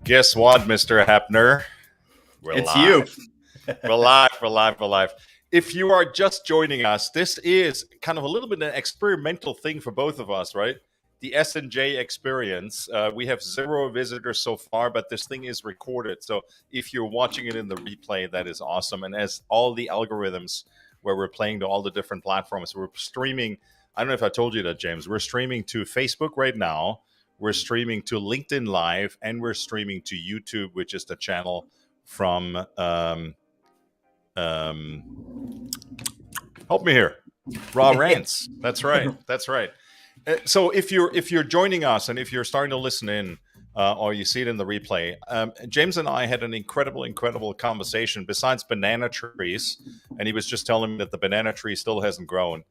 Guess what, Mr. Heppner? We're It's live. you. We're live. If you are just joining us, this is kind of a little bit an experimental thing for both of us, right? The S&J experience. We have 0 visitors so far, but this thing is recorded. So if you're watching it in the replay, that is awesome. And as all the algorithms where we're playing to all the different platforms, we're streaming. I don't know if I told you that, James. We're streaming to Facebook right now. We're streaming to LinkedIn Live, and we're streaming to YouTube, which is the channel from help me here, Raw Rants. That's right. So if you're joining us and if you're starting to listen in, or you see it in the replay, James and I had an incredible conversation. Besides banana trees, and he was just telling me that the banana tree still hasn't grown.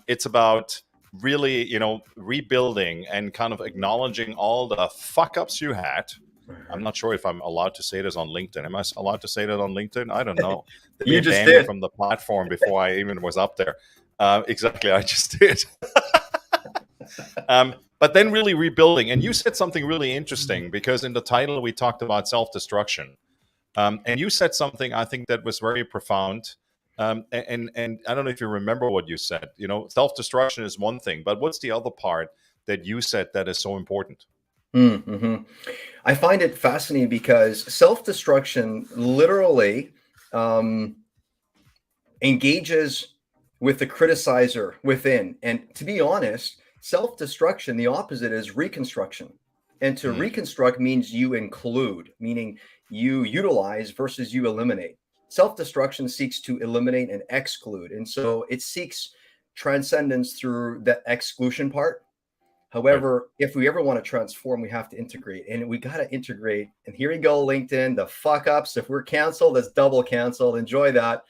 It's about really, rebuilding and kind of acknowledging all the fuck ups you had. I'm not sure if I'm allowed to say this on LinkedIn. Am I allowed to say that on LinkedIn? I don't know. You just banned me did from the platform before I even was up there. Exactly, I just did. But then really rebuilding. And you said something really interesting, because in the title we talked about self-destruction. And you said something I think that was very profound. And I don't know if you remember what you said. Self-destruction is one thing, but what's the other part that you said that is so important? Mm-hmm. I find it fascinating because self-destruction literally engages with the criticizer within. And to be honest, self-destruction, the opposite is reconstruction. And to reconstruct means you include, meaning you utilize versus you eliminate. Self-destruction seeks to eliminate and exclude. And so it seeks transcendence through the exclusion part. However, if we ever want to transform, we have to integrate, and we got to integrate. And here you go, LinkedIn, the fuck ups. If we're canceled, that's double canceled. Enjoy that.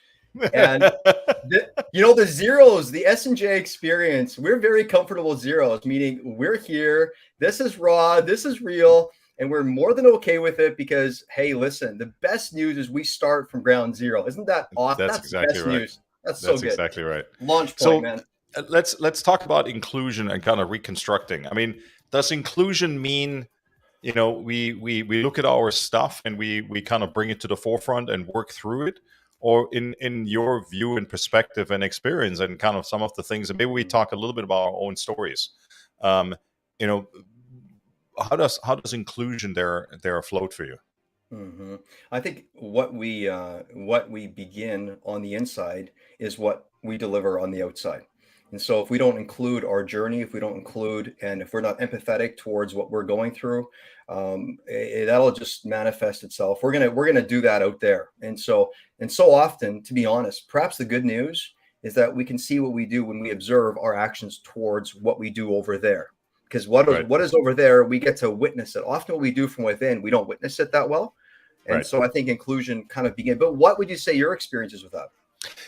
And the zeros, the S&J experience, we're very comfortable zeros, meaning we're here. This is raw. This is real. And we're more than okay with it because, hey, listen, the best news is we start from ground zero. Isn't that awesome? That's exactly best right. News. That's so good. Exactly right. Launch point, man. Let's talk about inclusion and kind of reconstructing. I mean, does inclusion mean, we look at our stuff and we kind of bring it to the forefront and work through it? Or in your view and perspective and experience and kind of some of the things, and maybe we talk a little bit about our own stories. How does inclusion there afloat for you? Mm-hmm. I think what we begin on the inside is what we deliver on the outside. And so if we don't include our journey, if we don't include, and if we're not empathetic towards what we're going through, that'll just manifest itself. We're gonna do that out there. And so often, to be honest, perhaps the good news is that we can see what we do when we observe our actions towards what we do over there. Because what is over there, we get to witness it. Often what we do from within, we don't witness it that well. And so I think inclusion kind of begins. But what would you say your experiences with that?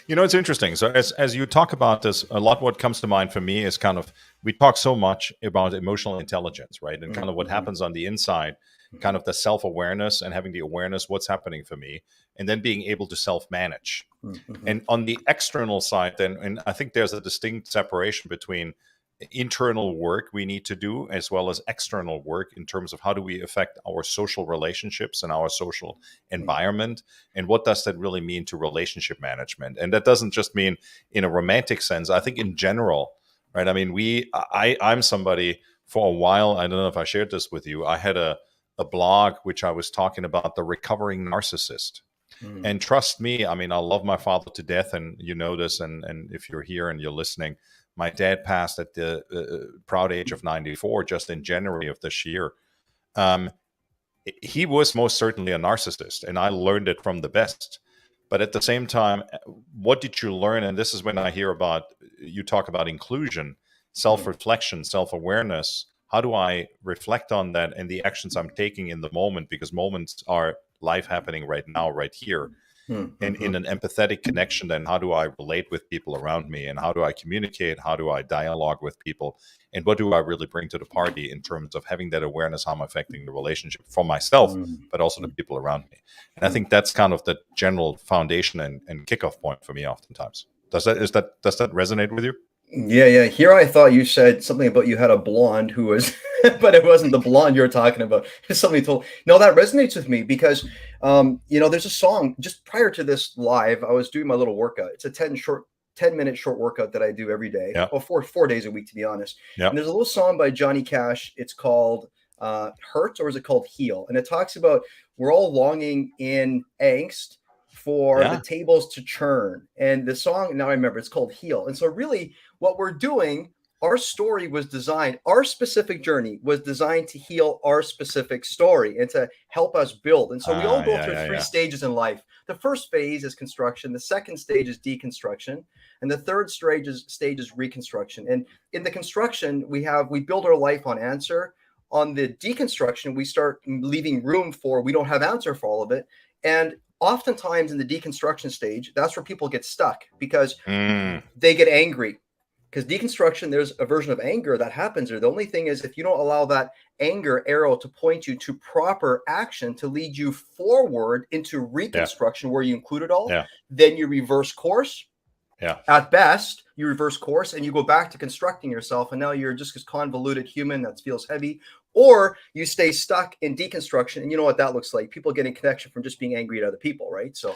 It's interesting. So as you talk about this, a lot what comes to mind for me is kind of, we talk so much about emotional intelligence, right? And kind of what happens on the inside, kind of the self-awareness and having the awareness, what's happening for me, and then being able to self-manage. And on the external side, then, and I think there's a distinct separation between internal work we need to do as well as external work in terms of how do we affect our social relationships and our social environment, and what does that really mean to relationship management. And that doesn't just mean in a romantic sense. I think in general, right? I mean, I'm somebody, for a while, I don't know if I shared this with you, I had a blog which I was talking about the recovering narcissist. And trust me, I mean, I love my father to death, and you know this, and if you're here and you're listening, my dad passed at the proud age of 94, just in January of this year. He was most certainly a narcissist, and I learned it from the best. But at the same time, what did you learn? And this is when I hear about, you talk about inclusion, self-reflection, self-awareness. How do I reflect on that and the actions I'm taking in the moment? Because moments are life happening right now, right here. And in an empathetic connection, then how do I relate with people around me, and how do I communicate? How do I dialogue with people? And what do I really bring to the party in terms of having that awareness, how I'm affecting the relationship for myself, but also the people around me? And I think that's kind of the general foundation and kickoff point for me oftentimes. Does that resonate with you? Yeah. Here I thought you said something about you had a blonde who was, but it wasn't the blonde you were talking about. It's something told. No, that resonates with me because, there's a song just prior to this live. I was doing my little workout. It's a 10-minute short workout that I do every day. Yeah. Well, four days a week, to be honest. Yeah. And there's a little song by Johnny Cash. It's called Hurt, or is it called Heal? And it talks about we're all longing in angst for the tables to churn. And the song, now I remember, it's called Heal. And so really what we're doing, our story was designed, our specific journey was designed to heal our specific story and to help us build. And so we all go through three stages in life. The first phase is construction. The second stage is deconstruction. And the third stage is reconstruction. And in the construction, we build our life on answer. On the deconstruction, we start leaving room for, we don't have answer for all of it. And oftentimes in the deconstruction stage, that's where people get stuck because they get angry. Because deconstruction, there's a version of anger that happens there. The only thing is, if you don't allow that anger arrow to point you to proper action to lead you forward into reconstruction where you include it all, then you reverse course. At best, you reverse course and you go back to constructing yourself. And now you're just this convoluted human that feels heavy. Or you stay stuck in deconstruction. And you know what that looks like. People getting connection from just being angry at other people, right? So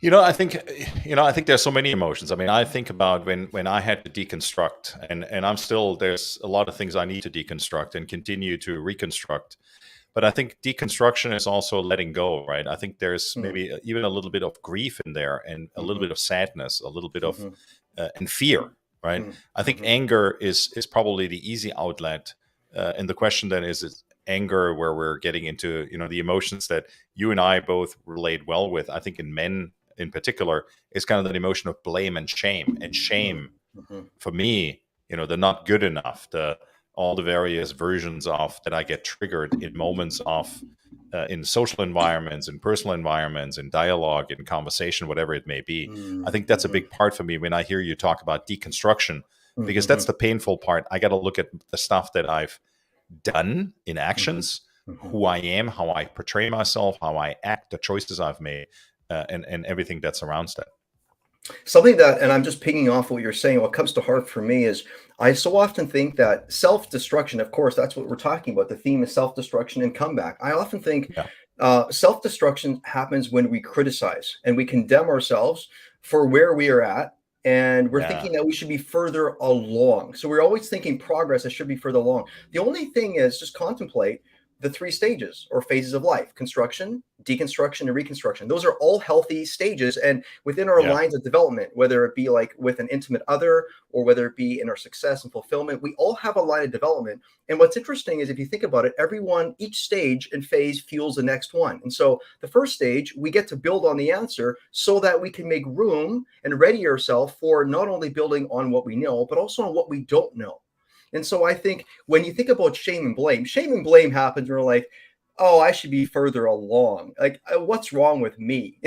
I think there's so many emotions. I mean, I think about when I had to deconstruct, and there's a lot of things I need to deconstruct and continue to reconstruct. But I think deconstruction is also letting go, right? I think there's maybe even a little bit of grief in there, and a little bit of sadness, a little bit of and fear, right? I think anger is probably the easy outlet. And the question then is anger where we're getting into, the emotions that you and I both relate well with. I think in men in particular is kind of that emotion of blame and shame. And shame for me, the not good enough, all the various versions of that I get triggered in moments of in social environments, in personal environments, in dialogue, in conversation, whatever it may be. I think that's a big part for me when I hear you talk about deconstruction, because that's the painful part. I got to look at the stuff that I've done in actions, who I am, how I portray myself, how I act, the choices I've made, and everything that surrounds that. Something that, and I'm just pinging off what you're saying, what comes to heart for me is I so often think that self-destruction, of course, that's what we're talking about. The theme is self-destruction and comeback. I often think self-destruction happens when we criticize and we condemn ourselves for where we are at. And we're thinking that we should be further along. So we're always thinking progress, it should be further along. The only thing is just contemplate the three stages or phases of life: construction, deconstruction, and reconstruction. Those are all healthy stages. And within our lines of development, whether it be like with an intimate other or whether it be in our success and fulfillment, we all have a line of development. And what's interesting is if you think about it, each stage and phase fuels the next one. And so the first stage, we get to build on the answer so that we can make room and ready ourselves for not only building on what we know, but also on what we don't know. And so I think when you think about shame and blame happens when we're like, oh, I should be further along. Like, what's wrong with me?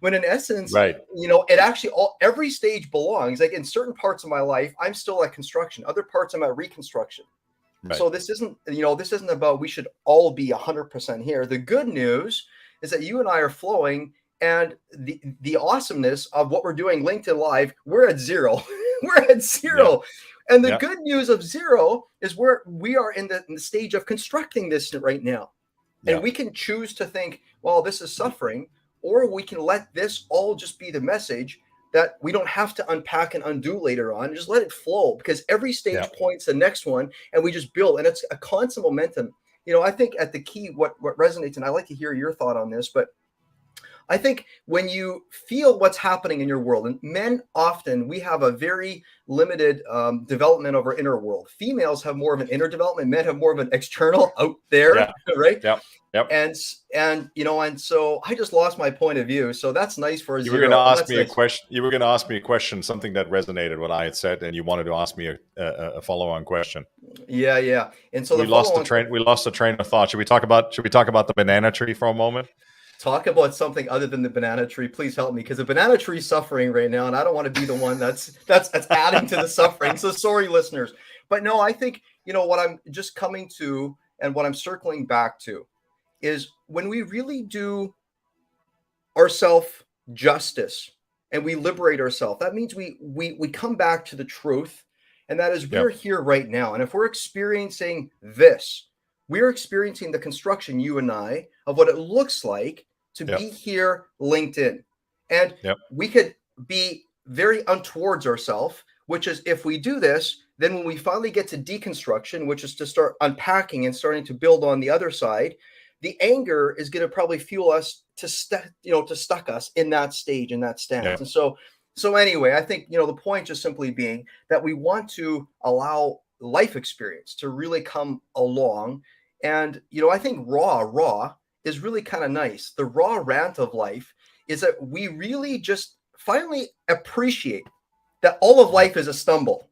When in essence, it actually every stage belongs. Like in certain parts of my life, I'm still at construction. Other parts I'm at reconstruction. Right. So this isn't about we should all be 100% here. The good news is that you and I are flowing, and the awesomeness of what we're doing, LinkedIn Live, we're at zero. We're at zero. Yeah. And the good news of zero is where we are in the stage of constructing this right now. And we can choose to think, well, this is suffering, or we can let this all just be the message that we don't have to unpack and undo later on. Just let it flow, because every stage points to the next one, and we just build. And it's a constant momentum. I think at the key, what resonates, and I'd like to hear your thought on this, but I think when you feel what's happening in your world, and men often, we have a very limited development of our inner world. Females have more of an inner development. Men have more of an external out there, right? Yep. And so I just lost my point of view. So that's nice for a zero. You were going to ask me a question. You were going to ask me a question, something that resonated what I had said, and you wanted to ask me a follow-on question. Yeah. And so we lost the train. We lost the train of thought. Should we talk about the banana tree for a moment? Talk about something other than the banana tree. Please help me, because the banana tree is suffering right now, and I don't want to be the one that's adding to the suffering. So sorry, listeners. But no, I think, what I'm just coming to and what I'm circling back to is when we really do ourself justice and we liberate ourselves, that means we come back to the truth And that is, Yep. we're here right now. And if we're experiencing this, we're experiencing the construction, you and I, of what it looks like to Yep. be here linked in. And Yep. we could be very untowards ourselves, which is, if we do this, then when we finally get to deconstruction, which is to start unpacking and starting to build on the other side, the anger is going to probably fuel us to stuck us in that stage, in that stance. Yep. And so anyway, I think, the point just simply being that we want to allow life experience to really come along. And, I think raw is really kind of nice. The raw rant of life is that we really just finally appreciate that all of life is a stumble.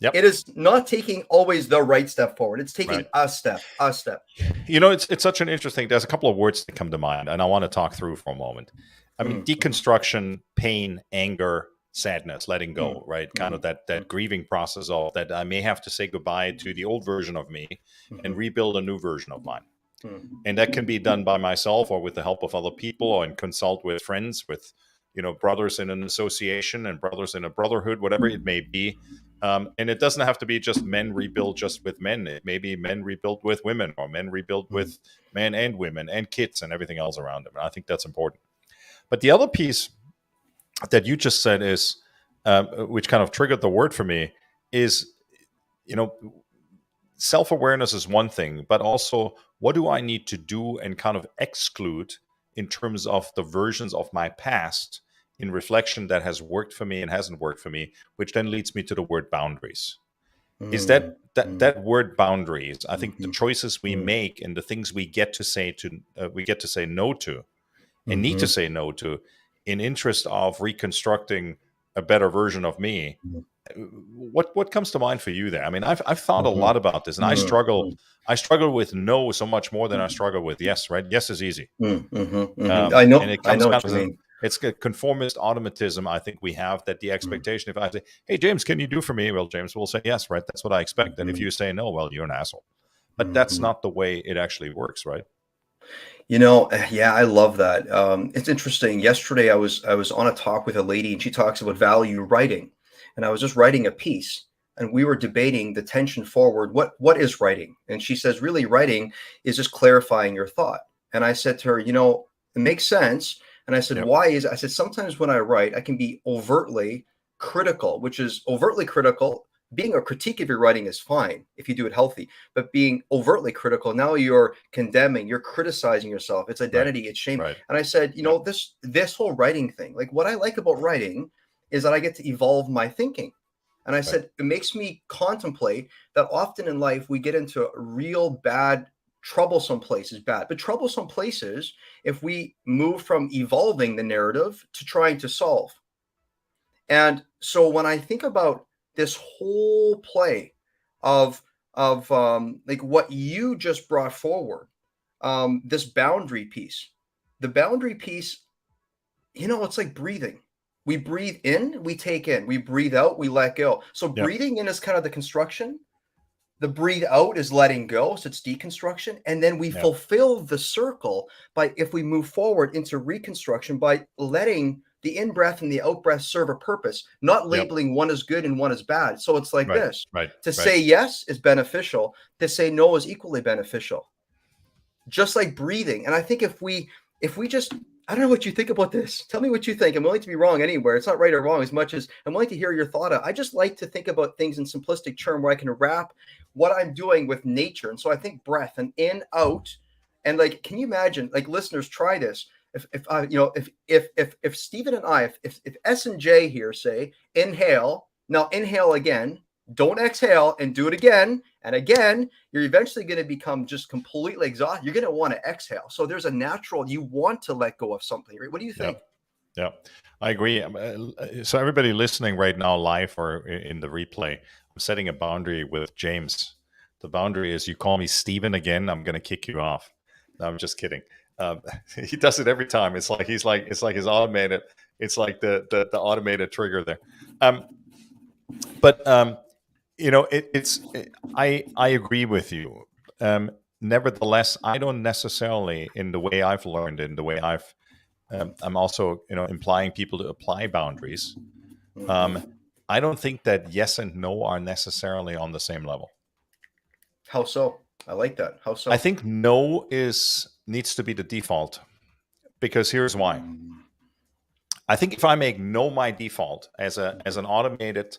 Yep. It is not taking always the right step forward. It's taking Right. a step. It's such an interesting, there's a couple of words that come to mind, and I want to talk through for a moment. I mean, deconstruction, pain, anger, sadness, letting go, right? Kind of that grieving process of that I may have to say goodbye to the old version of me and rebuild a new version of mine. And that can be done by myself or with the help of other people, or and consult with friends, with, brothers in an association and brothers in a brotherhood, whatever it may be. And it doesn't have to be just men rebuild just with men. It may be men rebuild with women, or men rebuild with men and women and kids and everything else around them. And I think that's important. But the other piece that you just said is, which kind of triggered the word for me, is, self-awareness is one thing, but also what do I need to do and kind of exclude in terms of the versions of my past in reflection that has worked for me and hasn't worked for me, which then leads me to the word boundaries. Is that word boundaries? I think the choices we make and the things we get to say no to and need to say no to in interest of reconstructing a better version of me. What comes to mind for you there? I mean, I've thought a lot about this, and I struggle with no so much more than I struggle with yes, right? Yes is easy. I know. And it I comes know down what you to mean. it's a conformist automatism. I think we have that the expectation, if I say, hey, James, can you do for me? Well, James will say yes, right? That's what I expect. And if you say no, well, you're an asshole. But that's not the way it actually works, right? Yeah, I love that. It's interesting. Yesterday, I was on a talk with a lady, and she talks about value writing, and I was just writing a piece, and we were debating the tension forward. What is writing? And she says, really, writing is just clarifying your thought. And I said to her, it makes sense. And I said, Yep. why is? I said, sometimes when I write, I can be overtly critical, which is overtly critical. Being a critique of your writing is fine if you do it healthy, but being overtly critical, now you're condemning, you're criticizing yourself. It's identity, it's shame. Right. And I said, this whole writing thing, like what I like about writing is that I get to evolve my thinking. And I said, it makes me contemplate that often in life we get into real bad, troublesome places, but troublesome places if we move from evolving the narrative to trying to solve. And so when I think about this whole play of like what you just brought forward, this boundary piece, the boundary piece, it's like breathing. We breathe in, we take in, we breathe out, we let go. So breathing in is kind of the construction. The breathe out is letting go. So it's deconstruction. And then we fulfill the circle by, if we move forward into reconstruction, by letting the in-breath and the out-breath serve a purpose, not labeling one as good and one as bad. So it's like this. To say yes is beneficial. To say no is equally beneficial. Just like breathing. And I think if we just, I don't know what you think about this. Tell me what you think. I'm willing to be wrong anywhere. It's not right or wrong as much as I'm willing to hear your thought. I just like to think about things in simplistic term where I can wrap what I'm doing with nature. And so I think breath and in, out, and like, can you imagine, like listeners, try this. If Stephen and I, if S and J here say inhale, now inhale again, don't exhale and do it again and again, you're eventually going to become just completely exhausted. You're going to want to exhale. So there's a natural, you want to let go of something, right? What do you think? Yeah, I agree. So everybody listening right now, live or in the replay, I'm setting a boundary with James. The boundary is, you call me Stephen again, I'm going to kick you off. No, I'm just kidding. He does it every time. It's like his automated. It's like the automated trigger there. I agree with you. Nevertheless, I don't necessarily, in the way I've learned, in the way I'm also implying people to apply boundaries. I don't think that yes and no are necessarily on the same level. How so? I like that. How so? I think no needs to be the default, because here's why. I think if I make no my default as an automated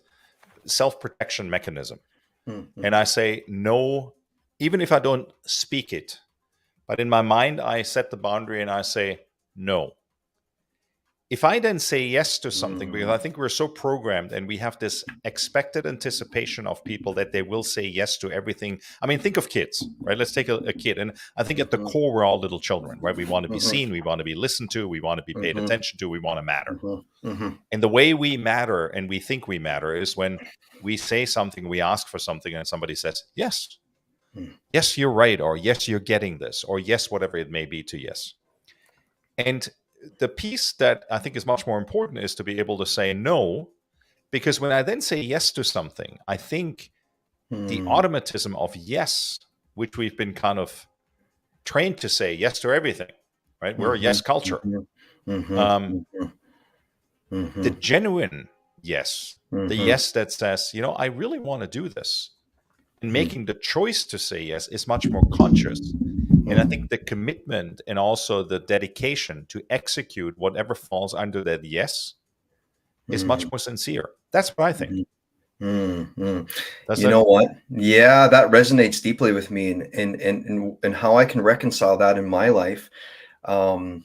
self-protection mechanism, and I say no, even if I don't speak it, but in my mind I set the boundary and I say no. If I then say yes to something, because I think we're so programmed and we have this expected anticipation of people that they will say yes to everything. I mean, think of kids, right? Let's take a kid. And I think at the core, we're all little children, right? We want to be seen. We want to be listened to. We want to be paid attention to. We want to matter. And the way we matter and we think we matter is when we say something, we ask for something, and somebody says, yes. Yes, you're right. Or yes, you're getting this. Or yes, whatever it may be to yes. And the piece that I think is much more important is to be able to say no, because when I then say yes to something, I think the automatism of yes, which we've been kind of trained to say yes to everything, right? We're a yes culture. The genuine yes, the yes that says, I really want to do this, and making the choice to say yes is much more conscious. And I think the commitment and also the dedication to execute whatever falls under that yes is much more sincere. That's what I think. You know what? Yeah, that resonates deeply with me, and how I can reconcile that in my life. The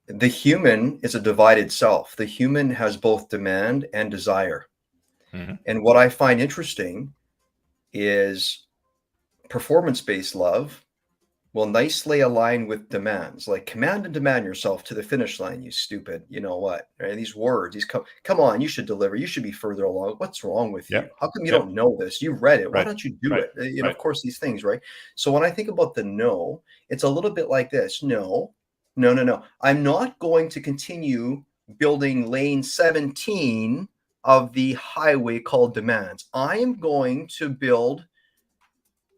human is a divided self. The human has both demand and desire. And what I find interesting is performance-based love will nicely align with demands, like command and demand yourself to the finish line, you stupid, you know what, right? These words, come on, you should deliver, you should be further along. What's wrong with you? How come you don't know this? You've read it. Why don't you do it? Of course, these things, right? So when I think about the no, it's a little bit like this. No. I'm not going to continue building lane 17 of the highway called demands. I am going to build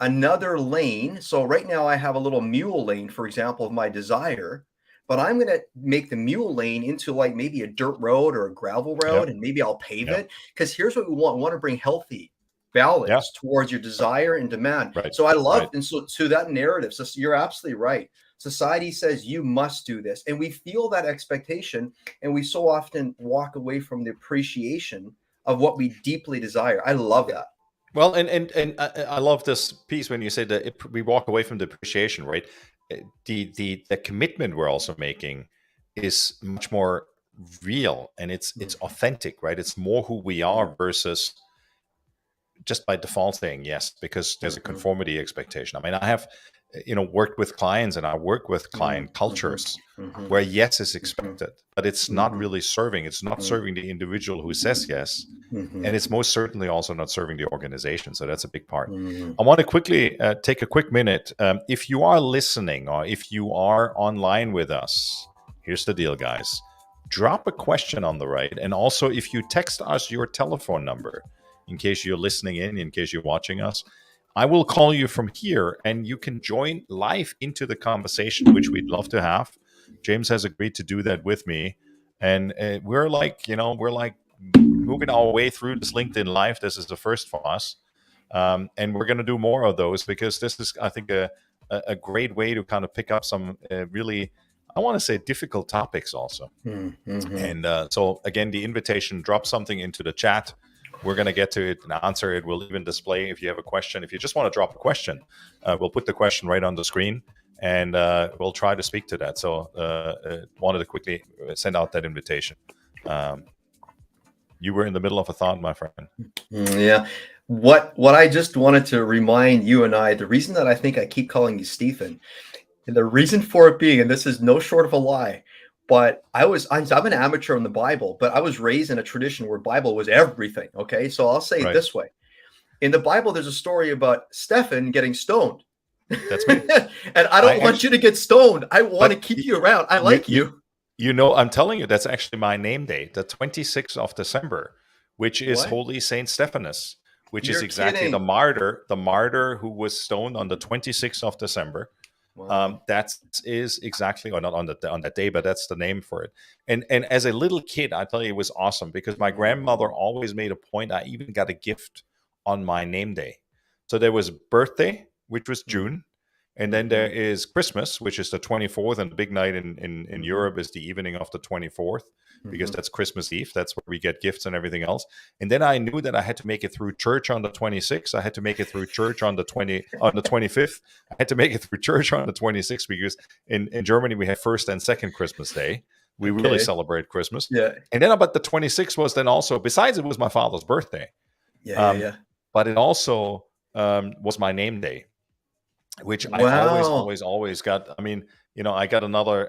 another lane. So right now I have a little mule lane, for example, of my desire, but I'm going to make the mule lane into like maybe a dirt road or a gravel road, and maybe I'll pave it. Because here's what we want. We want to bring healthy balance towards your desire and demand. So I love, and so to that narrative, so you're absolutely right. Society says you must do this, and we feel that expectation, and we so often walk away from the appreciation of what we deeply desire. I love that. Well, and I love this piece when you say that we walk away from the appreciation, right? The commitment we're also making is much more real, and it's authentic, right? It's more who we are versus just by default saying yes because there's a conformity expectation. I mean, I have worked with clients, and I work with client cultures where yes is expected, but it's not really serving. It's not serving the individual who says yes, and it's most certainly also not serving the organization. So that's a big part. I want to quickly take a quick minute. If you are listening or if you are online with us, here's the deal, guys. Drop a question on the right, and also if you text us your telephone number, in case you're listening in case you're watching us, I will call you from here and you can join live into the conversation, which we'd love to have. James has agreed to do that with me. And we're like moving our way through this LinkedIn Live. This is the first for us. And we're going to do more of those because this is, I think, a great way to kind of pick up some really, I want to say, difficult topics also. And so, again, the invitation, drop something into the chat. We're going to get to it and answer it. We'll even display if you have a question. If you just want to drop a question, we'll put the question right on the screen, and we'll try to speak to that. So wanted to quickly send out that invitation. You were in the middle of a thought, my friend. Yeah. What I just wanted to remind you and I, the reason that I think I keep calling you Stephen, and the reason for it being, and this is no short of a lie, but I'm an amateur in the Bible, but I was raised in a tradition where Bible was everything. Okay. So I'll say it this way. In the Bible, there's a story about Stephen getting stoned. That's me. And I don't want you to get stoned. I want to keep you around. I like you. I'm telling you, that's actually my name day, the 26th of December, which is Holy Saint Stephanus, which is exactly the martyr who was stoned on the 26th of December. Wow. That is exactly, or not on that day, but that's the name for it. And as a little kid, I tell you, it was awesome because my grandmother always made a point. I even got a gift on my name day. So there was birthday, which was June, and then there is Christmas, which is the 24th, and the big night in Europe is the evening of the 24th, because that's Christmas Eve. That's where we get gifts and everything else. And then I knew that I had to make it through church on the 26th. I had to make it through church on the 25th. I had to make it through church on the 26th, because in Germany we have first and second Christmas Day. We really celebrate Christmas. Yeah. And then about the 26th was then also, besides it was my father's birthday. Yeah. But it also was my name day, which I Wow. always got. I mean, I got another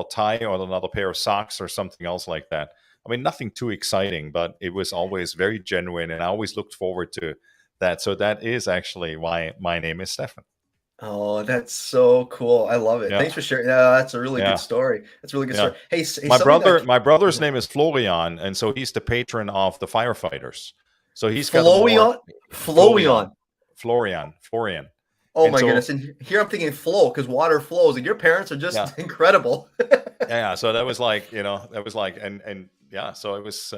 tie or another pair of socks or something else like that. I mean, nothing too exciting, but it was always very genuine, and I always looked forward to that. So that is actually why my name is Stefan. Oh, that's so cool. I love it. Yeah, Thanks for sharing. Yeah, that's a really good yeah, story. That's a really good yeah. story. Hey, My something that brother's name is Florian, and so he's the patron of the firefighters. So he's got a more Flowion, Flowion. Florian. Oh And my so, goodness! And here I'm thinking flow, because water flows, and your parents are just yeah, incredible. yeah. So that was like, and yeah. So it was.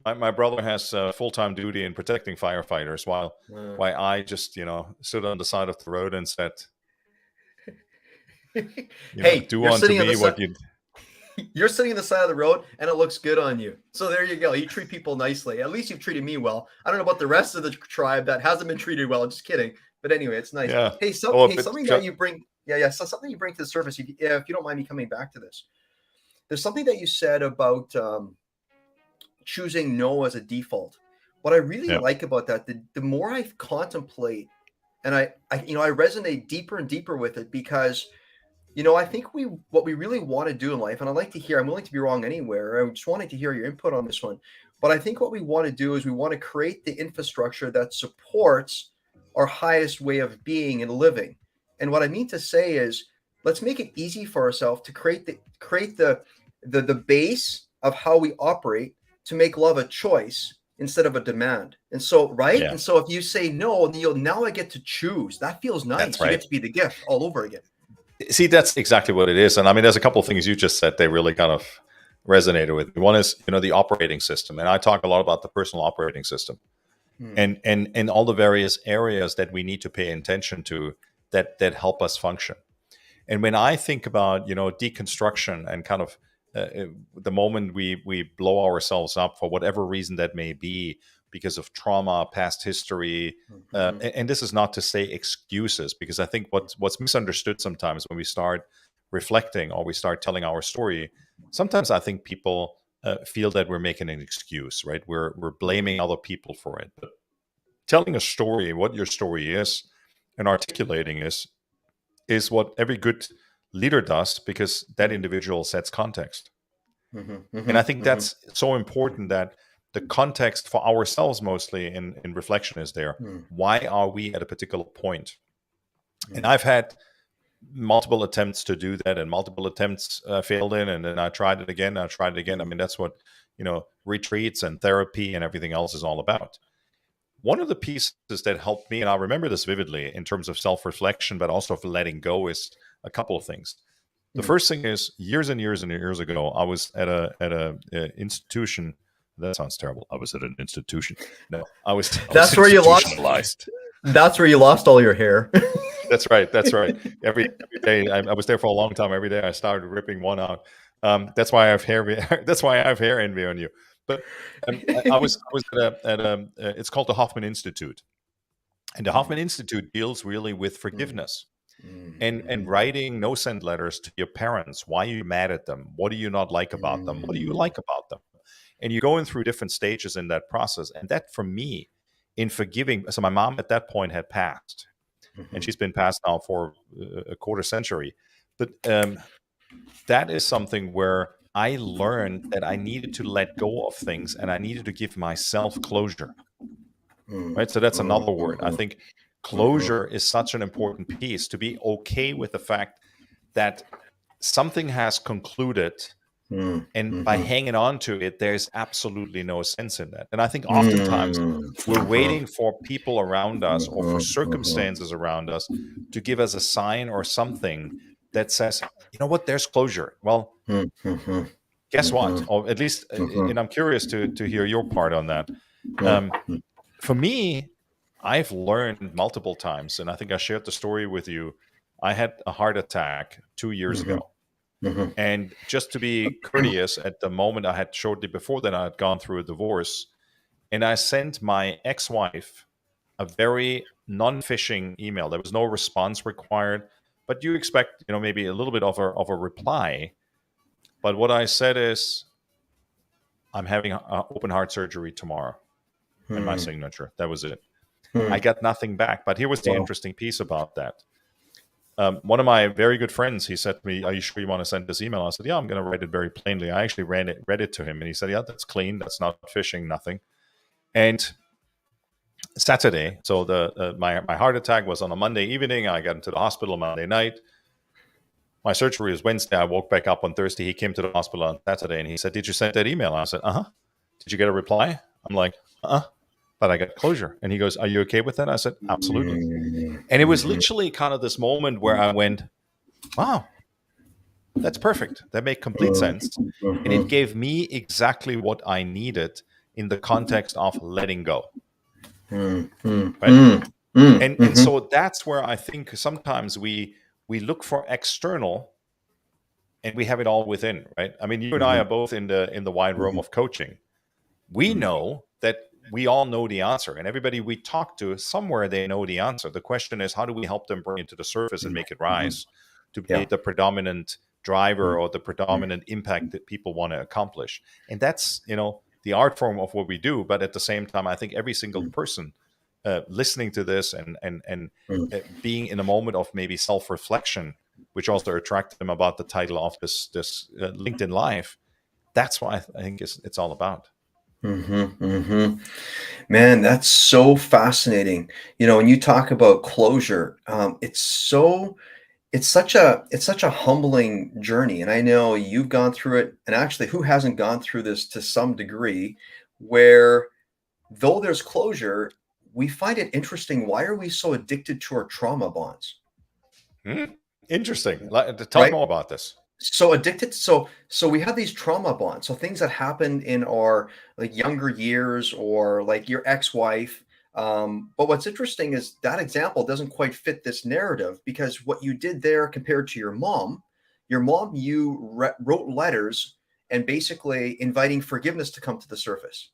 My brother has full-time duty in protecting firefighters, while Uh, I just stood on the side of the road and said, Hey, do unto me what you. you're sitting on the side of the road, and it looks good on you. So there you go. You treat people nicely. At least you've treated me well. I don't know about the rest of the tribe that hasn't been treated well. Just kidding. But anyway, it's nice. Yeah. Hey, Oh, but something that you bring. Yeah. So something you bring to the surface. If you don't mind me coming back to this, there's something that you said about choosing no as a default. What I really yeah, like about that, the more I contemplate, and I resonate deeper and deeper with it, because I think what we really want to do in life, and I'd like to hear, I'm willing to be wrong anywhere. I just wanted to hear your input on this one. But I think what we want to do is we want to create the infrastructure that supports our highest way of being and living. And what I mean to say is, let's make it easy for ourselves to create the base of how we operate, to make love a choice instead of a demand. And so, right? yeah. And so if you say no, then now I get to choose. That feels That's nice. You get right. to be the gift all over again. See, that's exactly what it is. And I mean, there's a couple of things you just said they really kind of resonated with me. One is, the operating system, and I talk a lot about the personal operating system, Hmm. and all the various areas that we need to pay attention to that help us function. And when I think about deconstruction and kind of the moment we blow ourselves up for whatever reason that may be, because of trauma, past history, and this is not to say excuses, because I think what's misunderstood sometimes when we start reflecting or we start telling our story, sometimes I think people feel that we're making an excuse, right? We're blaming other people for it. But telling a story, what your story is, and articulating is what every good leader does, because that individual sets context. And I think that's so important, that the context for ourselves mostly in reflection is there. Why are we at a particular point? And I've had multiple attempts to do that, and multiple attempts failed in, and then I tried it again. I mean, that's what retreats and therapy and everything else is all about. One of the pieces that helped me, and I remember this vividly in terms of self-reflection, but also for letting go, is a couple of things. The first thing is, years and years and years ago, I was at a institution. That sounds terrible. I was at an institution. No, I was That's where you lost. institutionalized. That's where you lost all your hair. That's right. That's right. Every day, I was there for a long time. Every day, I started ripping one out. That's why I have hair. That's why I have hair envy on you. But I was at a it's called the Hoffman Institute, and the Hoffman Institute deals really with forgiveness. And writing no-send letters to your parents. Why are you mad at them? What do you not like about them? What do you like about them? And you're going through different stages in that process. And that, for me, in forgiving, so my mom at that point had passed, and she's been passed now for a quarter century. But that is something where I learned that I needed to let go of things, and I needed to give myself closure. Right? So that's another word. I think closure is such an important piece, to be okay with the fact that something has concluded, And by hanging on to it, there's absolutely no sense in that. And I think oftentimes we're waiting for people around us or for circumstances around us to give us a sign or something that says, you know what, there's closure. Well, guess what? Or at least, and I'm curious to hear your part on that. For me, I've learned multiple times, and I think I shared the story with you. I had a heart attack 2 years ago. And just to be courteous, at the moment I had shortly before that, I had gone through a divorce, and I sent my ex-wife a very non-fishing email. There was no response required, but you expect, maybe a little bit of a reply. But what I said is, I'm having open heart surgery tomorrow, and my signature. That was it. I got nothing back. But here was the interesting piece about that. One of my very good friends, he said to me, are you sure you want to send this email? I said, yeah, I'm going to write it very plainly. I actually read it to him, and he said, yeah, that's clean. That's not phishing, nothing. And Saturday, so my heart attack was on a Monday evening. I got into the hospital Monday night. My surgery was Wednesday. I woke back up on Thursday. He came to the hospital on Saturday, and he said, did you send that email? I said, uh-huh. Did you get a reply? I'm like, uh-huh. But I got closure. And he goes, are you okay with that? I said, absolutely. And it was literally kind of this moment where I went, wow, that's perfect. That made complete sense. And it gave me exactly what I needed in the context of letting go. Right? And so that's where I think sometimes we look for external, and we have it all within, right? I mean, you and I are both in the wide room of coaching. We know that we all know the answer, and everybody we talk to, somewhere they know the answer. The question is, how do we help them bring it to the surface and make it rise to be the predominant driver or the predominant impact that people want to accomplish? And that's, the art form of what we do. But at the same time, I think every single person listening to this and being in a moment of maybe self-reflection, which also attracted them about the title of this LinkedIn Live, that's what I think it's all about. Man, that's so fascinating. When you talk about closure, it's such a humbling journey. And I know you've gone through it, and actually, who hasn't gone through this to some degree, where though there's closure, we find it interesting. Why are we so addicted to our trauma bonds? Interesting. Tell me more about this. So addicted. So we have these trauma bonds. So things that happened in our younger years, or like your ex-wife. But what's interesting is that example doesn't quite fit this narrative, because what you did there compared to your mom, you wrote letters and basically inviting forgiveness to come to the surface.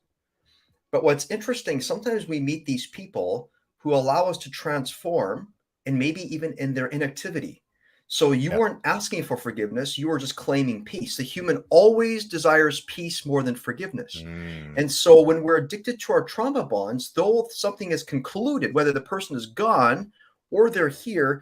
But what's interesting, sometimes we meet these people who allow us to transform, and maybe even in their inactivity. So you weren't asking for forgiveness. You were just claiming peace. The human always desires peace more than forgiveness. And so when we're addicted to our trauma bonds, though something is concluded, whether the person is gone or they're here,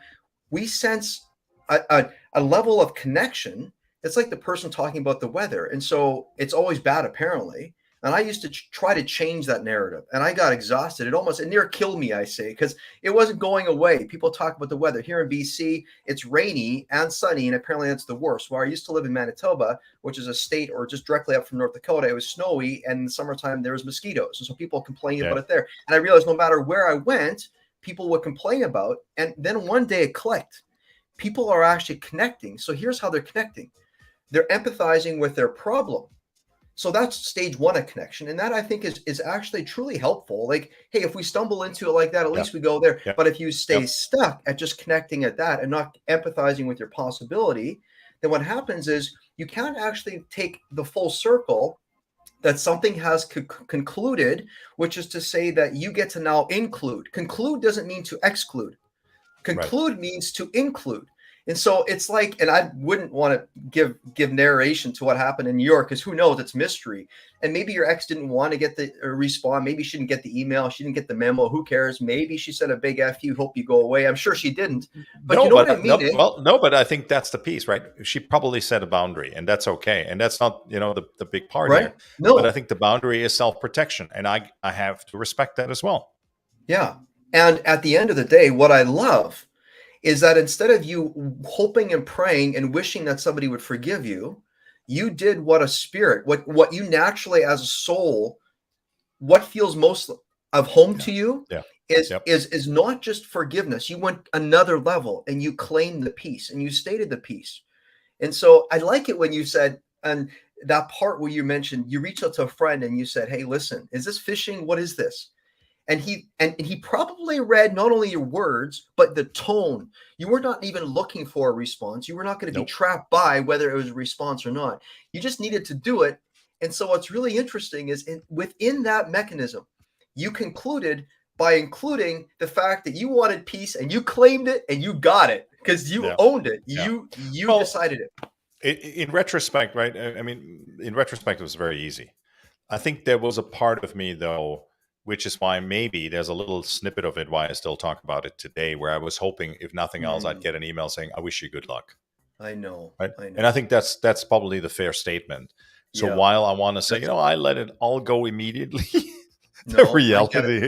we sense a level of connection. It's like the person talking about the weather. And so it's always bad, apparently. And I used to try to change that narrative, and I got exhausted. It near killed me, I say, because it wasn't going away. People talk about the weather here in BC. It's rainy and sunny, and apparently that's the worst. Where I used to live in Manitoba, which is a state or just directly up from North Dakota, it was snowy, and in the summertime there was mosquitoes. And so people complained about it there. And I realized no matter where I went, people would complain about. And then one day it clicked. People are actually connecting. So here's how they're connecting. They're empathizing with their problem. So that's stage one of connection. And that, I think, is actually truly helpful. Like, hey, if we stumble into it like that, at least we go there. But if you stay stuck at just connecting at that and not empathizing with your possibility, then what happens is you can't actually take the full circle that something has concluded, which is to say that you get to now include. Conclude doesn't mean to exclude. Conclude means to include. And so it's like, and I wouldn't want to give narration to what happened in New York, because who knows, it's mystery. And maybe your ex didn't want to get the respond. Maybe she didn't get the email. She didn't get the memo. Who cares? Maybe she said a big F you, hope you go away. I'm sure she didn't. But you know what I mean? No, but I think that's the piece, right? She probably set a boundary, and that's okay. And that's not, the big part here. No. But I think the boundary is self-protection, and I have to respect that as well. Yeah. And at the end of the day, what I love is that instead of you hoping and praying and wishing that somebody would forgive you, You did what a spirit, what you naturally as a soul, what feels most of home to you Yeah. is not just forgiveness. You went another level and you claimed the peace and you stated the peace. And so I like it when you said, and that part where you mentioned you reached out to a friend and you said, hey, listen, is this phishing? What is this? And he probably read not only your words, but the tone. You were not even looking for a response. You were not going to be trapped by whether it was a response or not. You just needed to do it. And so what's really interesting is within that mechanism, you concluded by including the fact that you wanted peace and you claimed it and you got it because you owned it. You decided it. In retrospect, right? I mean, in retrospect, it was very easy. I think there was a part of me, though, which is why maybe there's a little snippet of it why I still talk about it today, where I was hoping, if nothing else, I'd get an email saying, I wish you good luck. I know. Right? I know. And I think that's probably the fair statement. So while I want to say, I let it all go immediately, the reality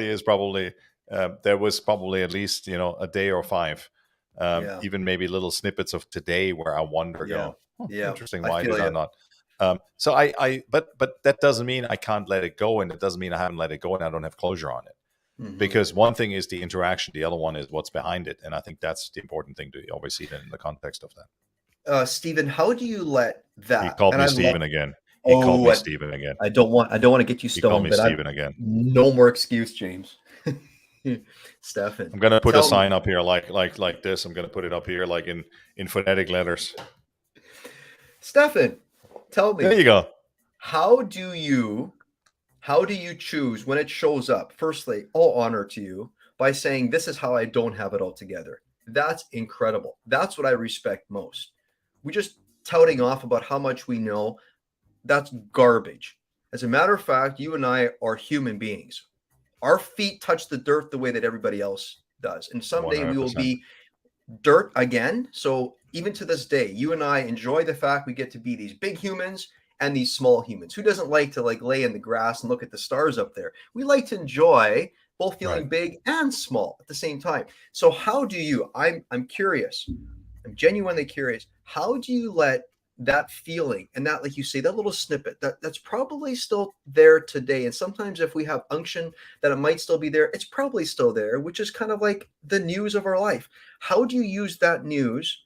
is probably there was probably at least, a day or five, even maybe little snippets of today where I wonder, interesting, why did I not? So but that doesn't mean I can't let it go, and it doesn't mean I haven't let it go and I don't have closure on it. Because one thing is the interaction, the other one is what's behind it, and I think that's the important thing to always see it in the context of that. Stephen, how do you let that? He called me Stephen again. He called me Stephen again. I don't want to get you stoned. He called me Stephen again. No more excuse, James. Stephen, I'm gonna put a sign up here like this. I'm gonna put it up here like in phonetic letters. Stephen, tell me. There you go. How do you choose when it shows up? Firstly, all honor to you by saying this is how I don't have it all together. That's incredible. That's what I respect most. We just touting off about how much we know. That's garbage. As a matter of fact, you and I are human beings. Our feet touch the dirt the way that everybody else does. And someday 100%. We will be dirt again. So even to this day, you and I enjoy the fact we get to be these big humans and these small humans. Who doesn't like to lay in the grass and look at the stars up there? We like to enjoy both feeling big and small at the same time. So how do you, I'm curious, I'm genuinely curious, how do you let that feeling and that, like you say, that little snippet that's probably still there today? And sometimes if we have unction that it might still be there, it's probably still there, which is kind of like the news of our life. How do you use that news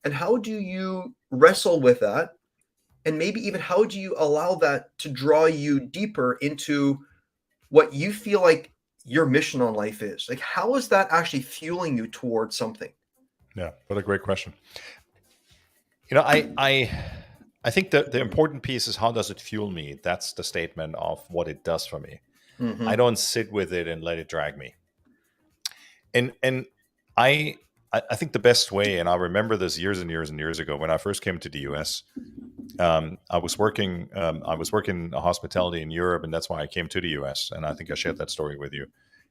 and how do you wrestle with that? And maybe even how do you allow that to draw you deeper into what you feel like your mission on life is? Like, how is that actually fueling you towards something? Yeah, what a great question. I think that the important piece is how does it fuel me? That's the statement of what it does for me. Mm-hmm. I don't sit with it and let it drag me. And I think the best way, and I remember this years and years and years ago when I first came to the US. I was working hospitality in Europe, and that's why I came to the US. And I think I shared that story with you.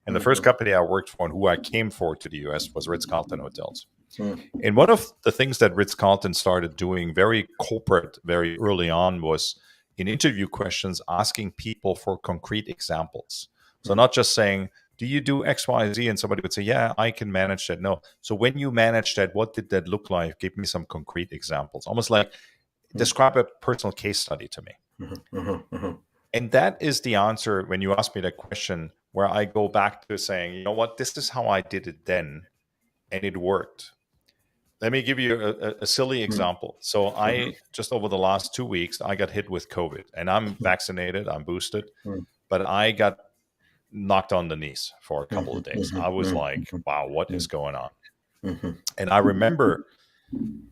And the first company I worked for and who I came for to the US was Ritz-Carlton Hotels. And one of the things that Ritz-Carlton started doing very corporate, very early on was in interview questions, asking people for concrete examples. So not just saying, do you do X, Y, Z? And somebody would say, yeah, I can manage that. No. So when you manage that, what did that look like? Give me some concrete examples. Almost like describe a personal case study to me. And that is the answer when you ask me that question, where I go back to saying, you know what, this is how I did it then, and it worked. Let me give you a silly example. So I, just over the last 2 weeks, I got hit with COVID, and I'm vaccinated, I'm boosted, but I got knocked on the knees for a couple of days. I was like, wow, what is going on? And I remember